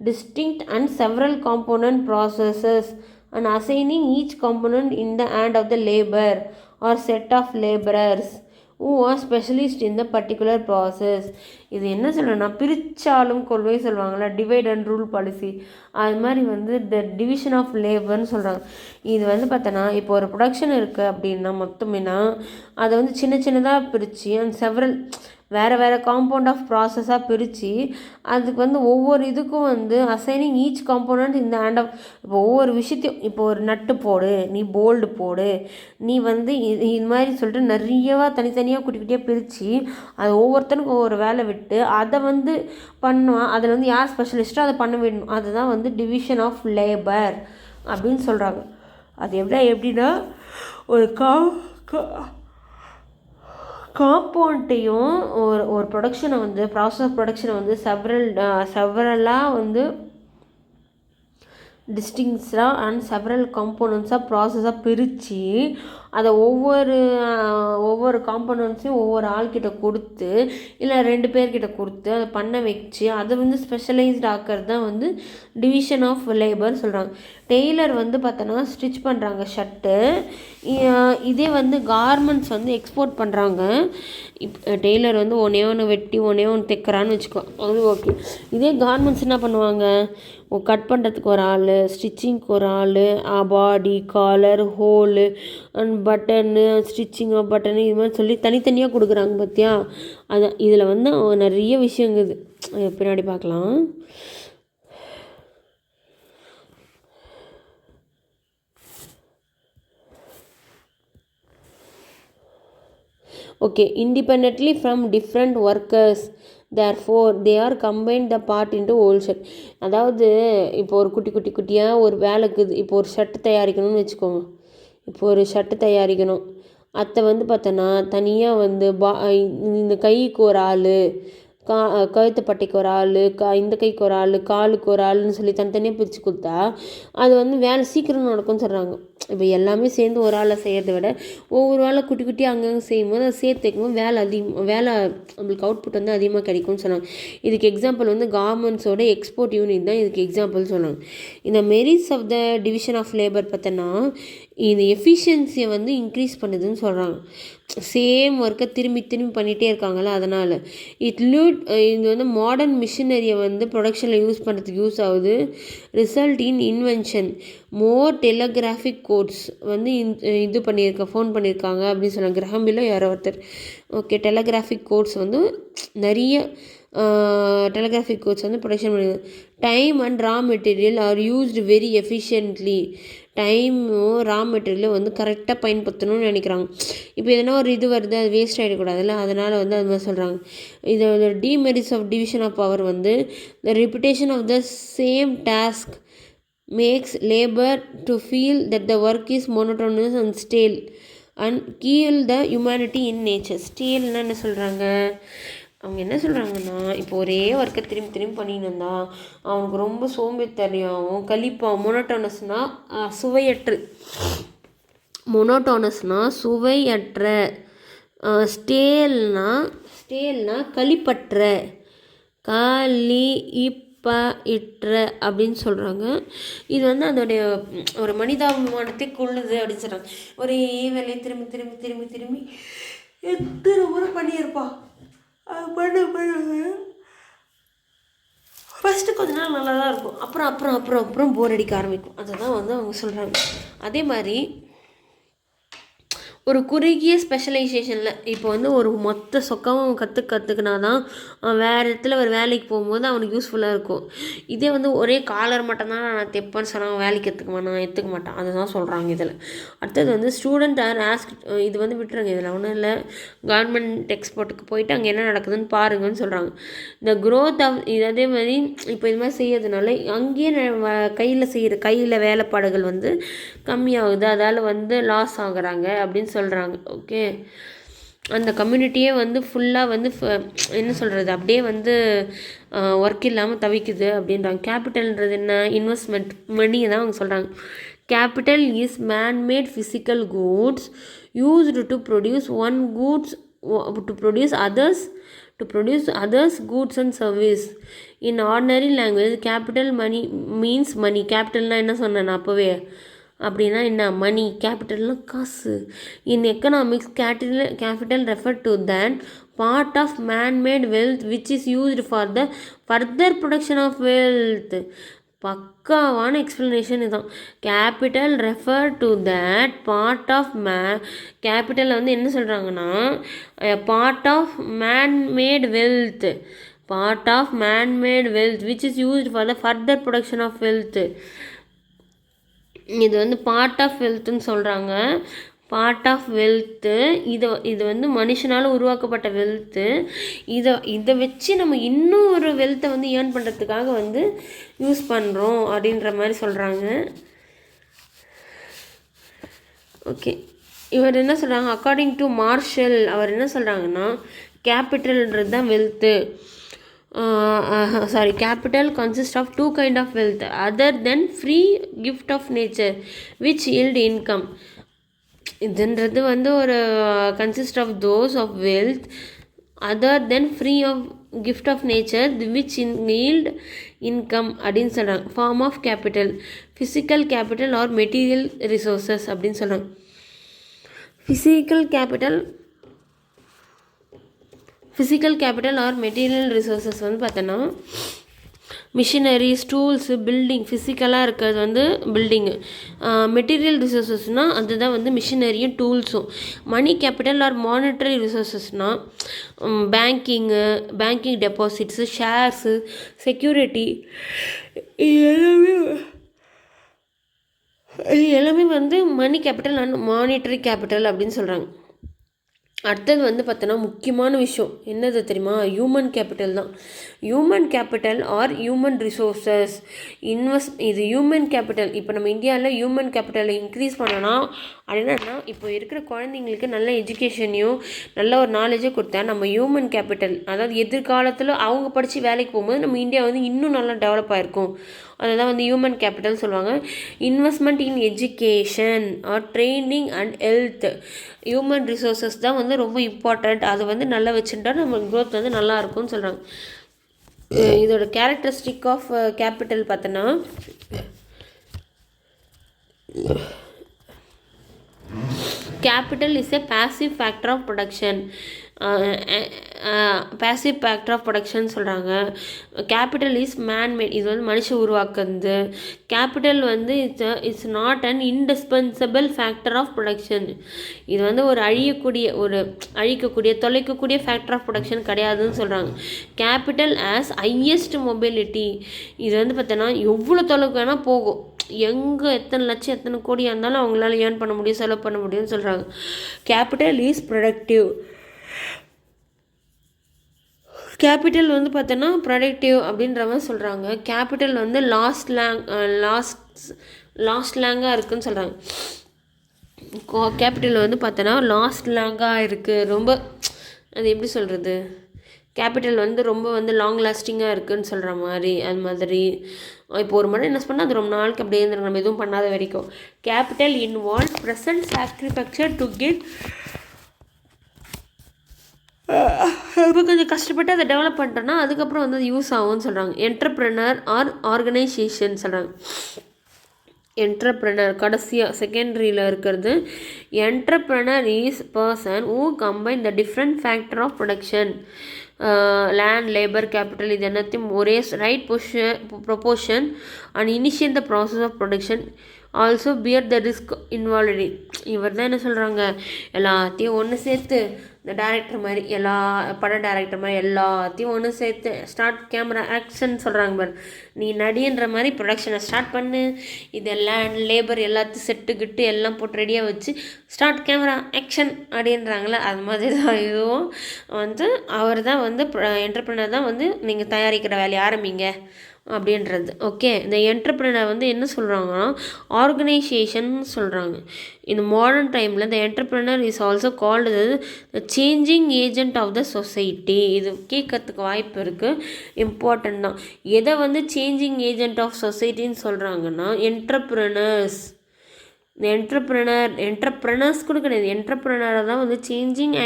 distinct and several component processes and assigning each component in the hand of the labor or set of laborers. who are specialist in the particular process. இது என்ன சொல்லணும்னா பிரிச்சாலும் கொள்கை சொல்லுவாங்கள்ல, divide and rule policy, அது மாதிரி வந்து த division of லேபர்னு சொல்கிறாங்க. இது வந்து பார்த்தோன்னா இப்போ ஒரு ப்ரொடக்ஷன் இருக்குது அப்படின்னா மொத்தமேனா அதை வந்து சின்ன சின்னதாக பிரித்து அந்த செவரல் வேறு காம்பவுண்ட் ஆஃப் ப்ராசஸாக பிரித்து அதுக்கு வந்து ஒவ்வொரு இதுக்கும் வந்து அசைனிங் ஈச் காம்பவுண்ட் இந்த ஹேண்ட் ஆஃப், இப்போ ஒவ்வொரு விஷயத்தையும் இப்போ ஒரு நட்டு போடு, நீ போல்டு போடு, நீ வந்து இது மாதிரி சொல்லிட்டு நிறையவா தனித்தனியாக குட்டியாக பிரித்து அது ஒவ்வொருத்தனுக்கும் ஒவ்வொரு வேலை விட்டு அதை வந்து பண்ணுவான். அதில் வந்து யார் ஸ்பெஷலிஸ்ட்டோ அதை பண்ண வேணும். அதுதான் வந்து டிவிஷன் ஆஃப் லேபர் அப்படின்னு சொல்கிறாங்க. அது எப்படின்னா ஒரு காம்பவுண்ட்டையும் ஒரு ப்ரொடக்ஷனை வந்து ப்ராசஸ் ஆஃப் ப்ரொடக்ஷனை வந்து செவரலாக வந்து டிஸ்டிங்ஸாக அண்ட் செவரல் காம்போனன்ட்ஸாக ப்ராசஸாக பிரித்து அதை ஒவ்வொரு காம்போனன்ட்ஸையும் ஒவ்வொரு ஆள்கிட்ட கொடுத்து இல்லை 2 பேர்கிட்ட கொடுத்து அதை பண்ண வச்சு அதை வந்து ஸ்பெஷலைஸ்ட் ஆக்கிறது தான் வந்து டிவிஷன் ஆஃப் லேபர் சொல்கிறாங்க. டெய்லர் வந்து பார்த்தோன்னா ஸ்டிச் பண்ணுறாங்க ஷர்ட்டு. இதே வந்து கார்மெண்ட்ஸ் வந்து எக்ஸ்போர்ட் பண்ணுறாங்க. டெய்லர் வந்து ஒன்று வெட்டி ஒன்று தைக்கிறான்னு வச்சுக்கோ, அது ஓகே. இதே கார்மெண்ட்ஸ் என்ன பண்ணுவாங்க, கட் பண்ணுறதுக்கு ஒரு ஆள், ஸ்டிச்சிங்க்கு ஒரு ஆள், body collar hole and button stitching of button இது மாதிரி சொல்லி தனித்தனியாக கொடுக்குறாங்க பார்த்தியா. அதான் இதில் வந்து நிறைய விஷயங்குது, பின்னாடி பார்க்கலாம். Okay, independently from different workers, therefore they are combined the part into whole shirt. அதாவது இப்போ ஒரு குட்டியாக ஒரு வேலைக்கு இப்போ ஒரு ஷர்ட் தயாரிக்கணும்னு வச்சுக்கோங்க. இப்போ ஒரு ஷர்ட்டு தயாரிக்கணும், அதை வந்து பார்த்தோன்னா தனியாக வந்து இந்த கைக்கு ஒரு ஆள், கழுத்து பட்டைக்கு ஒரு ஆள், இந்த கைக்கு ஒரு ஆள், காலுக்கு ஒரு ஆள்னு சொல்லி தனித்தனியாக பிரித்து கொடுத்தா அது வந்து வேலை சீக்கிரம் நடக்கும்னு சொல்கிறாங்க. இப்போ எல்லாமே சேர்ந்து ஒரு ஆளை செய்கிறத விட ஒவ்வொரு ஆளை குட்டியாக அங்கங்கே செய்யும்போது அதை சேர்த்து வைக்கும்போது வேலை நம்மளுக்கு அவுட்புட் வந்து அதிகமாக கிடைக்கும்னு சொன்னாங்க. இதுக்கு எக்ஸாம்பிள் வந்து கார்மெண்ட்ஸோட எக்ஸ்போர்ட் யூனிட் தான் இதுக்கு எக்ஸாம்பிள் சொன்னாங்க. இந்த merits of the division of labour பார்த்தோன்னா இந்த எஃபிஷியன்சியை வந்து இன்க்ரீஸ் பண்ணுதுன்னு சொல்கிறாங்க. சேம் ஒர்க்கை திரும்பி பண்ணிகிட்டே இருக்காங்களா, அதனால் இது வந்து மாடர்ன் மிஷினரியை வந்து ப்ரொடக்ஷனில் யூஸ் பண்ணுறதுக்கு யூஸ் ஆகுது. Result in invention more telegraphic codes வந்து ஃபோன் பண்ணியிருக்காங்க அப்படின்னு சொன்னாங்க. கிரஹம்பில் யாரோ ஒருத்தர். ஓகே, டெலகிராஃபிக் கோட்ஸ் வந்து நிறைய டெலகிராஃபிக் கோட்ஸ் வந்து ப்ரொடக்ஷன் பண்ணிடுது. Time and raw material are used very efficiently. டைமும் ரா மெட்டீரியலும் வந்து கரெக்டாக பயன்படுத்தணும்னு நினைக்கிறாங்க. இப்போ எதனா ஒரு இது வருது, அது வேஸ்ட் ஆகிடக்கூடாதுல்ல, அதனால் வந்து அது மாதிரி சொல்கிறாங்க. இதோட demerits of division of power வந்து the repetition of the same task makes labour to feel that the work is monotonous and stale and kill the humanity in nature. ஸ்டேல்னா என்ன சொல்கிறாங்க, அவங்க என்ன சொல்கிறாங்கன்னா இப்போ ஒரே ஒர்க்கை திரும்பி பண்ணின்னு இருந்தால் அவனுக்கு ரொம்ப சோம்பேறித்தனமாகவும் கழிப்பான். மொனோட்டோனஸ்னால் சுவையற்ற, ஸ்டேல்னா கழிப்பற்ற, இற்ற அப்படின்னு சொல்கிறாங்க. இது வந்து அதோடைய ஒரு மனிதாபிமானத்தை கொள்ளுது அப்படின்னு சொல்கிறாங்க. ஒரே வேலையை திரும்பி எத்தனை முறை பண்ணியிருப்பா, ஃபஸ்ட்டு கொஞ்ச நாள் நல்லா தான் இருக்கும், அப்புறம் போர் அடிக்க ஆரம்பிக்கும். அதை தான் வந்து அவங்க சொல்கிறாங்க. அதே மாதிரி ஒரு குறுகிய ஸ்பெஷலைசேஷனில் இப்போ வந்து ஒரு மொத்த சொக்காவும் கற்றுக்கினா தான் வேறு இடத்துல ஒரு வேலைக்கு போகும்போது அவனுக்கு யூஸ்ஃபுல்லாக இருக்கும். இதே வந்து ஒரே காலர் மட்டும்தான் நான் தைப்பேன்னு சொன்னாங்க, வேலைக்கு எடுத்துக்க மாட்டான். அதை தான் சொல்கிறாங்க இதில். அடுத்தது வந்து ஸ்டூடெண்ட் ஆர் ஆஸ்க், இது வந்து விட்டுருங்க, இதில் ஒன்றும் இல்லை. கவர்மெண்ட் எக்ஸ்போர்ட்டுக்கு போயிட்டு அங்கே என்ன நடக்குதுன்னு பாருங்கன்னு சொல்கிறாங்க. இந்த க்ரோத் ஆஃப் இது அதே மாதிரி இப்போ இது மாதிரி செய்யறதுனால அங்கேயே கையில் வேலைப்பாடுகள் வந்து கம்மியாகுது, அதால் வந்து லாஸ் ஆகுறாங்க அப்படின்னு சொல்கிறாங்க. ஓகே, அந்த கம்யூனிட்டியே வந்து ஃபுல்லாக வந்து என்ன சொல்கிறது அப்படியே வந்து ஒர்க் இல்லாமல் தவிக்குது அப்படின்றாங்க. கேபிட்டல்ன்றது என்ன, இன்வெஸ்ட்மெண்ட் மணியை தான் அவங்க சொல்கிறாங்க. Capital is man-made physical goods used to produce others goods and service. In ordinary language capital money means money. கேபிட்டல்னால் என்ன சொன்னேன் அப்போவே, அப்படின்னா என்ன? மணி, கேபிட்டல்னால் காசு. In economics capital refer to that part of manmade wealth which is used for the further production of wealth. பக்காவான explanation இதுதான். Capital refer to that part of கேபிட்டலில் வந்து என்ன சொல்கிறாங்கன்னா part of manmade wealth, part of manmade wealth which is used for the further production of wealth. இது வந்து part of வெல்த்துன்னு சொல்கிறாங்க. Part of wealth இது வந்து மனுஷனால் உருவாக்கப்பட்ட வெல்த்து. இதை வச்சு நம்ம இன்னும் ஒரு வெல்த்தை வந்து ஏர்ன் பண்ணுறதுக்காக வந்து யூஸ் பண்ணுறோம் அப்படின்ற மாதிரி சொல்கிறாங்க. ஓகே, இவர் என்ன சொல்கிறாங்க? அக்கார்டிங் டு மார்ஷல் அவர் என்ன சொல்கிறாங்கன்னா கேபிட்டல்ன்றது தான் wealth. capital consists of two kind of wealth other than free gift of nature which yield income. இதுன்றது வந்து ஒரு consist of those of wealth other than free of gift of nature which yield income அப்படின்னு சொல்கிறாங்க. Form of capital, physical capital or material resources அப்படின்னு சொல்கிறாங்க. Physical capital or material resources வந்து பார்த்தோன்னா machineries, tools, building. ஃபிசிக்கலாக இருக்கிறது வந்து building. Material ரிசோர்ஸஸ்னால் அதுதான் வந்து மிஷினரியும் டூல்ஸும். மணி கேபிட்டல் ஆர் மானிட்டரி ரிசோர்ஸஸ்னால் பேங்கிங் டெபாசிட்ஸு, ஷேர்ஸு, செக்யூரிட்டி, எல்லாமே வந்து money capital and monetary capital அப்படின்னு சொல்கிறாங்க. அடுத்தது வந்து பார்த்தோன்னா முக்கியமான விஷயம் என்னது தெரியுமா? ஹியூமன் கேபிட்டல் தான். Human capital or human resources இது ஹியூமன் கேபிட்டல். இப்போ நம்ம இந்தியாவில் ஹியூமன் கேபிட்டலை இன்க்ரீஸ் பண்ணோன்னா என்னன்னா இப்போ இருக்கிற குழந்தைங்களுக்கு நல்ல எஜுகேஷனையும் நல்ல ஒரு நாலேஜோ கொடுத்தா நம்ம ஹியூமன் கேபிட்டல், அதாவது எதிர்காலத்தில் அவங்க படித்து வேலைக்கு போகும்போது நம்ம இந்தியா வந்து இன்னும் நல்லா டெவலப் ஆகிருக்கும். அதுதான் வந்து ஹியூமன் கேபிட்டல் சொல்லுவாங்க. Investment in education or training and health, human resources தான் வந்து ரொம்ப இம்பார்ட்டண்ட். அது வந்து நல்லா வச்சுட்டா நம்ம க்ரோத் வந்து நல்லா இருக்கும்னு சொல்கிறாங்க. இதோட கேரக்டரிஸ்டிக் ஆஃப் கேபிட்டல் பார்த்தோன்னா capital is a passive factor of production. passive factor of production சொல்கிறாங்க. கேபிட்டல் இஸ் மேன்மேட், இது வந்து மனுஷன் உருவாக்குறது. கேபிட்டல் வந்து it's not an indispensable factor of production. இது வந்து ஒரு அழிக்கக்கூடிய தொலைக்கக்கூடிய ஃபேக்டர் ஆஃப் ப்ரொடக்ஷன் கிடையாதுன்னு சொல்கிறாங்க. கேபிட்டல் ஆஸ் ஹையஸ்ட் மொபிலிட்டி, இது வந்து பார்த்தோன்னா எவ்வளோ தொலைக்கு வேணால் போகும். எங்கே எத்தனை லட்சம் எத்தனை கோடியாக இருந்தாலும் அவங்களால ஏர்ன் பண்ண முடியும், செலவு பண்ண முடியும்னு சொல்கிறாங்க. Capital is productive. கேபிட்டல் வந்து பார்த்தோன்னா ப்ரொடக்டிவ் அப்படின்ற மாதிரி சொல்கிறாங்க. கேபிட்டல் வந்து லாஸ்ட் லேங்காக இருக்குதுன்னு சொல்கிறாங்க. கேபிட்டல் வந்து பார்த்தோன்னா லாஸ்ட் லேங்காக இருக்குது. ரொம்ப அது எப்படி சொல்கிறது, கேபிட்டல் வந்து ரொம்ப வந்து லாங் லாஸ்டிங்காக இருக்குதுன்னு சொல்கிற மாதிரி. அது மாதிரி இப்போ ஒரு மணி இன்வெஸ்ட் பண்ணால் அது ரொம்ப நாளுக்கு அப்படியே இருந்துருக்கு, நம்ம எதுவும் பண்ணாத வரைக்கும். Capital involve present sacrifice to get, இப்போ கொஞ்சம் கஷ்டப்பட்டு அதை டெவலப் பண்ணிட்டோன்னா அதுக்கப்புறம் வந்து அது யூஸ் ஆகும்னு சொல்கிறாங்க. என்டர்ப்ரெனர் ஆர் ஆர்கனைசேஷன் சொல்கிறாங்க. என்டர்ப்ரெனர் கடைசியாக செகண்டரியில் இருக்கிறது. Entrepreneur is person who combine the different factor of production, land, labour, capital, இது எல்லாத்தையும் ஒரே right proportion and initiate the process of production, also bear the risk involved. இவர் தான் என்ன சொல்கிறாங்க, எல்லாத்தையும் ஒன்று சேர்த்து இந்த டேரக்டர் மாதிரி படம் டேரக்டர் மாதிரி எல்லாத்தையும் ஒன்று சேர்த்து ஸ்டார்ட் கேமரா ஆக்ஷன் சொல்கிறாங்க பாரு, நீ நடின்ற மாதிரி ப்ரொடக்ஷனை ஸ்டார்ட் பண்ணு, இது லேண்ட், லேபர் எல்லாத்தையும் செட்டுக்கிட்டு எல்லாம் போட்டு ரெடியாக வச்சு ஸ்டார்ட் கேமரா ஆக்ஷன் அப்படின்றாங்களே, அது மாதிரி தான் இதுவும் வந்து அவர் தான் வந்து என்டர்ப்ரெனர் தான் வந்து நீங்கள் தயாரிக்கிற வேலையை ஆரம்பிங்க அப்படின்றது. ஓகே, இந்த என்டர்ப்ரெனர் வந்து என்ன சொல்கிறாங்கன்னா ஆர்கனைசேஷன் சொல்கிறாங்க. இந்த மாடர்ன் டைமில் இந்த entrepreneur is also called the changing agent of the society. இது கேட்கறதுக்கு வாய்ப்பு இருக்குது, இம்பார்ட்டன்ட் தான். எதை வந்து சேஞ்சிங் ஏஜென்ட் ஆஃப் சொசைட்டின்னு சொல்கிறாங்கன்னா என்டர்ப்ரெனர்ஸ். இந்த என்டர்ப்ரெனர்ஸ் கூட கிடையாது, என்டர்ப்ரெனரை தான் வந்து changing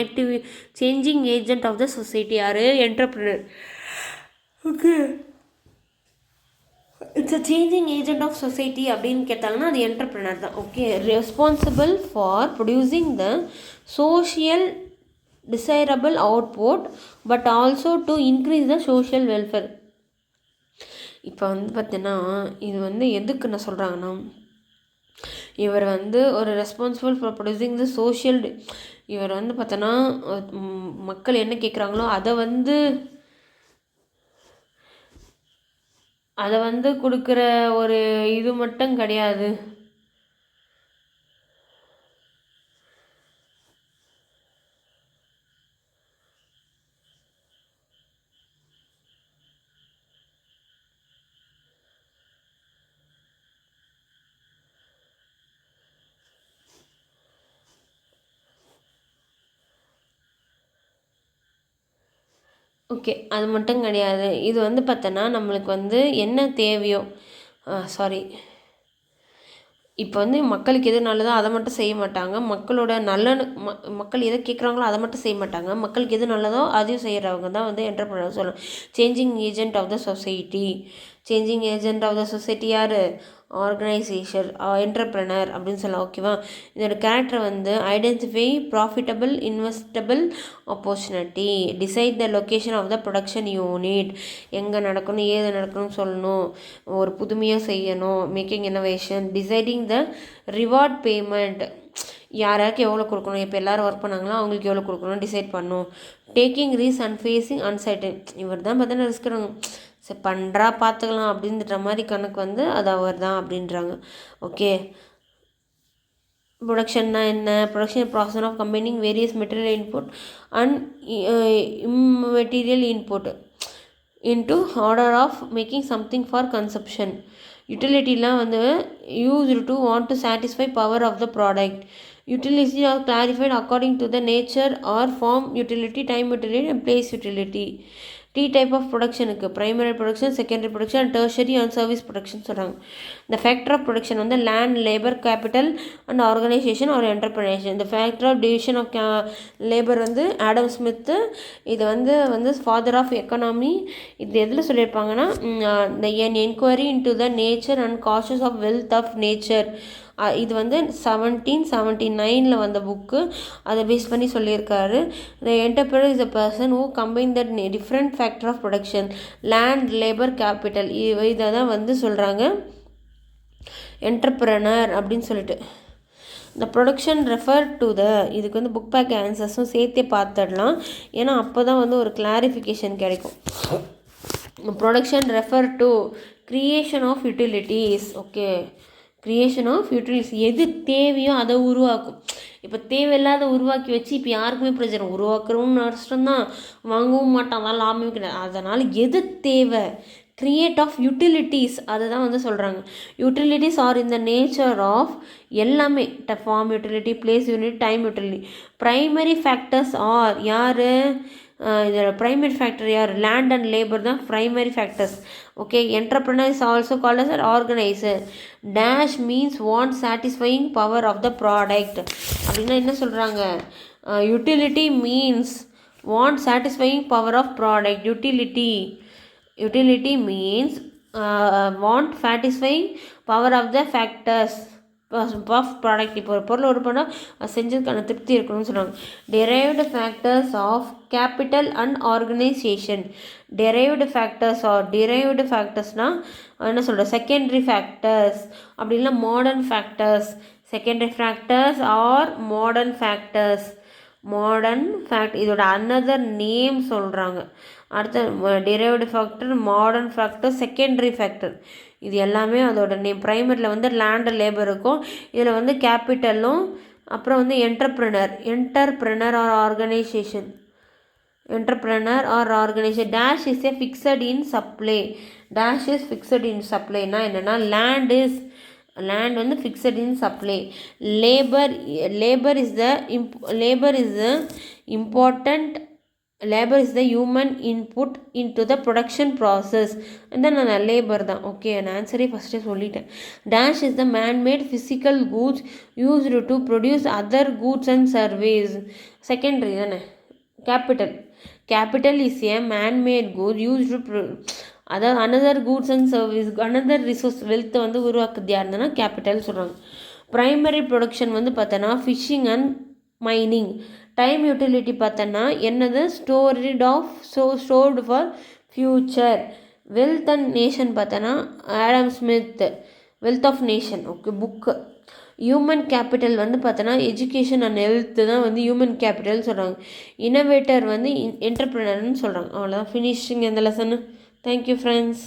agent of the society. யார்? Entrepreneur. Okay, it's a changing agent of society அப்படின்னு கேட்டாங்கன்னா அது என்டர்பிரினர் தான். Okay, responsible for producing the social desirable output but also to increase the social welfare. இப்போ வந்து பார்த்தீங்கன்னா இது வந்து எதுக்கு நான் சொல்கிறாங்கன்னா, இவர் வந்து ஒரு responsible for producing the social, இவர் வந்து பார்த்தோன்னா மக்கள் என்ன கேட்குறாங்களோ அதை வந்து கொடுக்குற ஒரு இது மட்டும் கிடையாது. ஓகே, அது மட்டும் கிடையாது. இது வந்து பார்த்தோன்னா நம்மளுக்கு வந்து என்ன தேவையோ இப்போ வந்து மக்களுக்கு எது நல்லதோ அதை மட்டும் செய்ய மாட்டாங்க. மக்களோட மக்கள் எதை கேட்குறாங்களோ அதை மட்டும் செய்ய மாட்டாங்க. மக்களுக்கு எது நல்லதோ அதையும் செய்கிறவங்க தான் வந்து என்டர்பிரினர் சொல்லலாம். Changing agent of the society. Changing agent of the society யார்? ஆர்கனைசேஷன், என்டர்பிரினர் அப்படின்னு சொல்லலாம். ஓகேவா? இதோட கேரக்டர் வந்து identify profitable investable opportunity, decide the location of the production unit, எங்கே நடக்கணும் ஏது நடக்கணும்னு சொல்லணும், ஒரு புதுமையாக செய்யணும், making innovation, deciding the reward payment, யாராருக்கு எவ்வளோ கொடுக்கணும், இப்போ எல்லோரும் ஒர்க் பண்ணாங்களோ அவங்களுக்கு எவ்வளோ கொடுக்கணும் டிசைட் பண்ணணும், taking risk and facing uncertain, இவர் தான் பார்த்தீங்கன்னா ரிஸ்க் சரி பண்ணுறா பார்த்துக்கலாம் அப்படின்ற மாதிரி கணக்கு வந்து அது அவர் தான் அப்படின்றாங்க. ஓகே, ப்ரொடக்ஷன்னா என்ன? Production process of combining various material input and immaterial input into order of making something for consumption. யூட்டிலிட்டிலாம் வந்து used to want to satisfy power of the product. Utility are clarified according to the nature or form utility, time utility and place utility. T type of ப்ரொடக்ஷனுக்கு primary production, secondary production, tertiary and service production சொல்கிறாங்க. இந்த factor of production வந்து land, labour, capital and organisation ஒரு என்டர்பிரினர்ஷிப். இந்த factor of division of labour வந்து Adam Smith, இது வந்து ஃபாதர் ஆஃப் எக்கனாமி. இது எதில் சொல்லியிருப்பாங்கன்னா the enquiry into the nature and causes of wealth of nature. இது வந்து 1779 வந்த புக்கு, அதை பேஸ் பண்ணி சொல்லியிருக்காரு. The enterprise is a person who combine that different factor of production, land, labour, capital, இதை தான் வந்து சொல்கிறாங்க என்டர்பிரனர் அப்படின்னு சொல்லிட்டு. இந்த ப்ரொடக்ஷன் ரெஃபர் டு த, இதுக்கு வந்து புக் பேக் ஆன்சர்ஸும் சேர்த்தே பார்த்துடலாம், ஏன்னா அப்போ தான் வந்து ஒரு கிளாரிஃபிகேஷன் கிடைக்கும். Production refer to creation of utilities. Okay, creation of utilities, எது தேவையோ அதை உருவாக்கும். இப்போ தேவையில்லாத உருவாக்கி வச்சு இப்போ யாருக்குமே பிரச்சனை, உருவாக்குறவும் நஷ்டம்தான், வாங்கவும் மாட்டான், அதான் லாபமே கிடையாது. அதனால் எது தேவை, கிரியேட் ஆஃப் யூட்டிலிட்டிஸ், அதை தான் வந்து சொல்கிறாங்க. Utilities are in the nature of எல்லாமே, form utility, place unit, time utility. Primary factors are யார்? இதில் ப்ரைமரி ஃபேக்டர் யார்? லேண்ட் அண்ட் லேபர் தான் primary factors. Okay, entrepreneur is also called as organiser. Dash means want satisfying power of the product. அப்படின்னா என்ன சொல்கிறாங்க? Utility means want satisfying power of product. Utility means want satisfying power of the factors of product. இப்போ ஒரு பொருள் ஒரு பண்ணால் செஞ்சதுக்கான திருப்தி இருக்கணும்னு சொல்கிறாங்க. Derived factors of capital and organisation. Derived ஃபேக்டர்ஸ்னால் என்ன சொல்கிறேன், செகண்டரி ஃபேக்டர்ஸ் அப்படி இல்லை modern factors. Secondary factors or modern factors. இதோட அனதர் நேம் சொல்கிறாங்க. அடுத்த derived factor, modern factor, secondary factor, இது எல்லாமே அதோட நேம். ப்ரைமரியில் வந்து லேண்டு, லேபர் இருக்கும், இதில் வந்து கேபிட்டலும், அப்புறம் வந்து entrepreneur or organisation. Dash is a fixed in supply. Dash is fixed in சப்ளைனா என்னென்னா, லேண்ட் வந்து fixed in supply. Labour is the human input into the production process. நான் லேபர் தான். ஓகே, நான் ஆன்சரே ஃபஸ்ட்டே சொல்லிட்டேன். Dash is the manmade physical goods used to produce other goods and service. Secondary தானே. Capital is a manmade good used to அதாவது another goods and service, another resource வெல்த்தை வந்து உருவாக்குறது யாருன்னா கேபிட்டல் சொல்கிறாங்க. ப்ரைமரி ப்ரொடக்ஷன் வந்து பார்த்தோன்னா fishing and mining. Time utility பார்த்தோன்னா என்னது stored for future. Wealth and nation பார்த்தோன்னா Adam Smith wealth of nation, okay, book. Human capital வந்து பார்த்தோன்னா எஜுகேஷன் அண்ட் ஹெல்த்து தான் வந்து ஹியூமன் கேபிட்டல் சொல்கிறாங்க. இனோவேட்டர் வந்து என்டர்பிரினர்னு சொல்கிறாங்க. அவ்வளோதான், ஃபினிஷிங் இந்த லெசனு. Thank you friends.